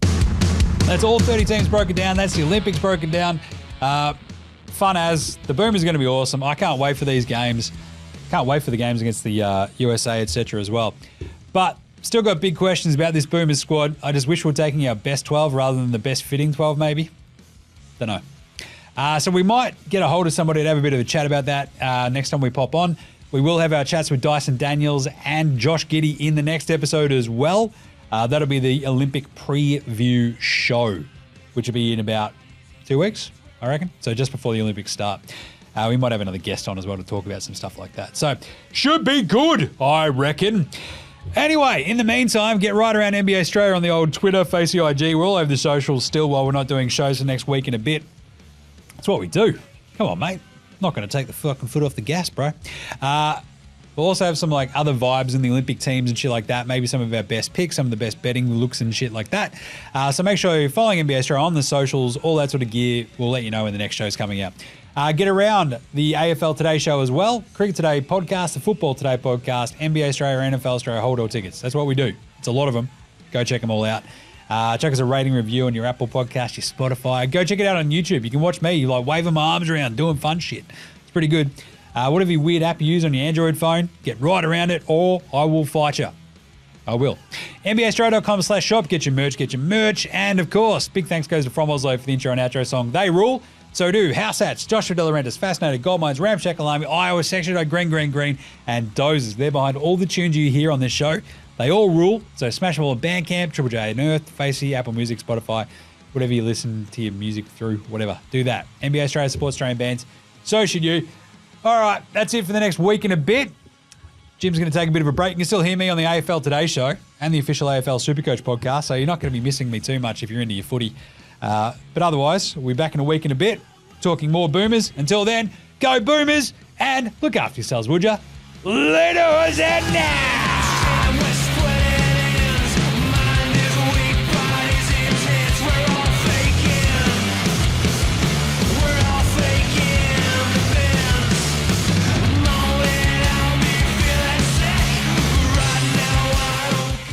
That's all 30 teams broken down. That's the Olympics broken down. Fun as. The Boomers are going to be awesome. I can't wait for these games. Can't wait for the games against the USA, etc. as well. But still got big questions about this Boomers squad. I just wish we were taking our best 12 rather than the best fitting 12 maybe. Don't know. So we might get a hold of somebody to have a bit of a chat about that next time we pop on. We will have our chats with Dyson Daniels and Josh Giddey in the next episode as well. That'll be the Olympic preview show, which will be in about 2 weeks, I reckon. So just before the Olympics start. We might have another guest on as well to talk about some stuff like that. So should be good, I reckon. Anyway, in the meantime, get right around NBA Straya on the old Twitter, Facey IG. We're all over the socials still while we're not doing shows for next week in a bit. That's what we do. Come on, mate. Not going to take the fucking foot off the gas, bro. We'll also have some like other vibes in the Olympic teams and shit like that. Maybe some of our best picks, some of the best betting looks and shit like that. So make sure you're following NBA Straya on the socials, all that sort of gear. We'll let you know when the next show's coming out. Get around the AFL Today show as well. Cricket Today podcast, the Football Today podcast, NBA Straya, NFL Straya, hold all tickets. That's what we do. It's a lot of them. Go check them all out. Check us a rating review on your Apple podcast, your Spotify. Go check it out on YouTube. You can watch me like waving my arms around, doing fun shit. It's pretty good. Whatever weird app you use on your Android phone, get right around it or I will fight you. I will. NBAstraya.com/shop. Get your merch. And of course, big thanks goes to From Oslo for the intro and outro song. They rule. So do House Hats, Joshua De Laurentiis, Fascinated, Goldmines, Ramshackle Army, Iowa, Section Green, and Dozers. They're behind all the tunes you hear on this show. They all rule. So smash them all on Bandcamp, Triple J and Earth, Facey, Apple Music, Spotify, whatever you listen to your music through, whatever. Do that. NBA Straya supports Australian bands. So should you. All right, that's it for the next week and a bit. Jim's going to take a bit of a break. You can still hear me on the AFL Today show and the official AFL Supercoach podcast, so you're not going to be missing me too much if you're into your footy. But otherwise, we'll be back in a week and a bit. talking more Boomers. Until then, go Boomers and look after yourselves, would ya? Later, now.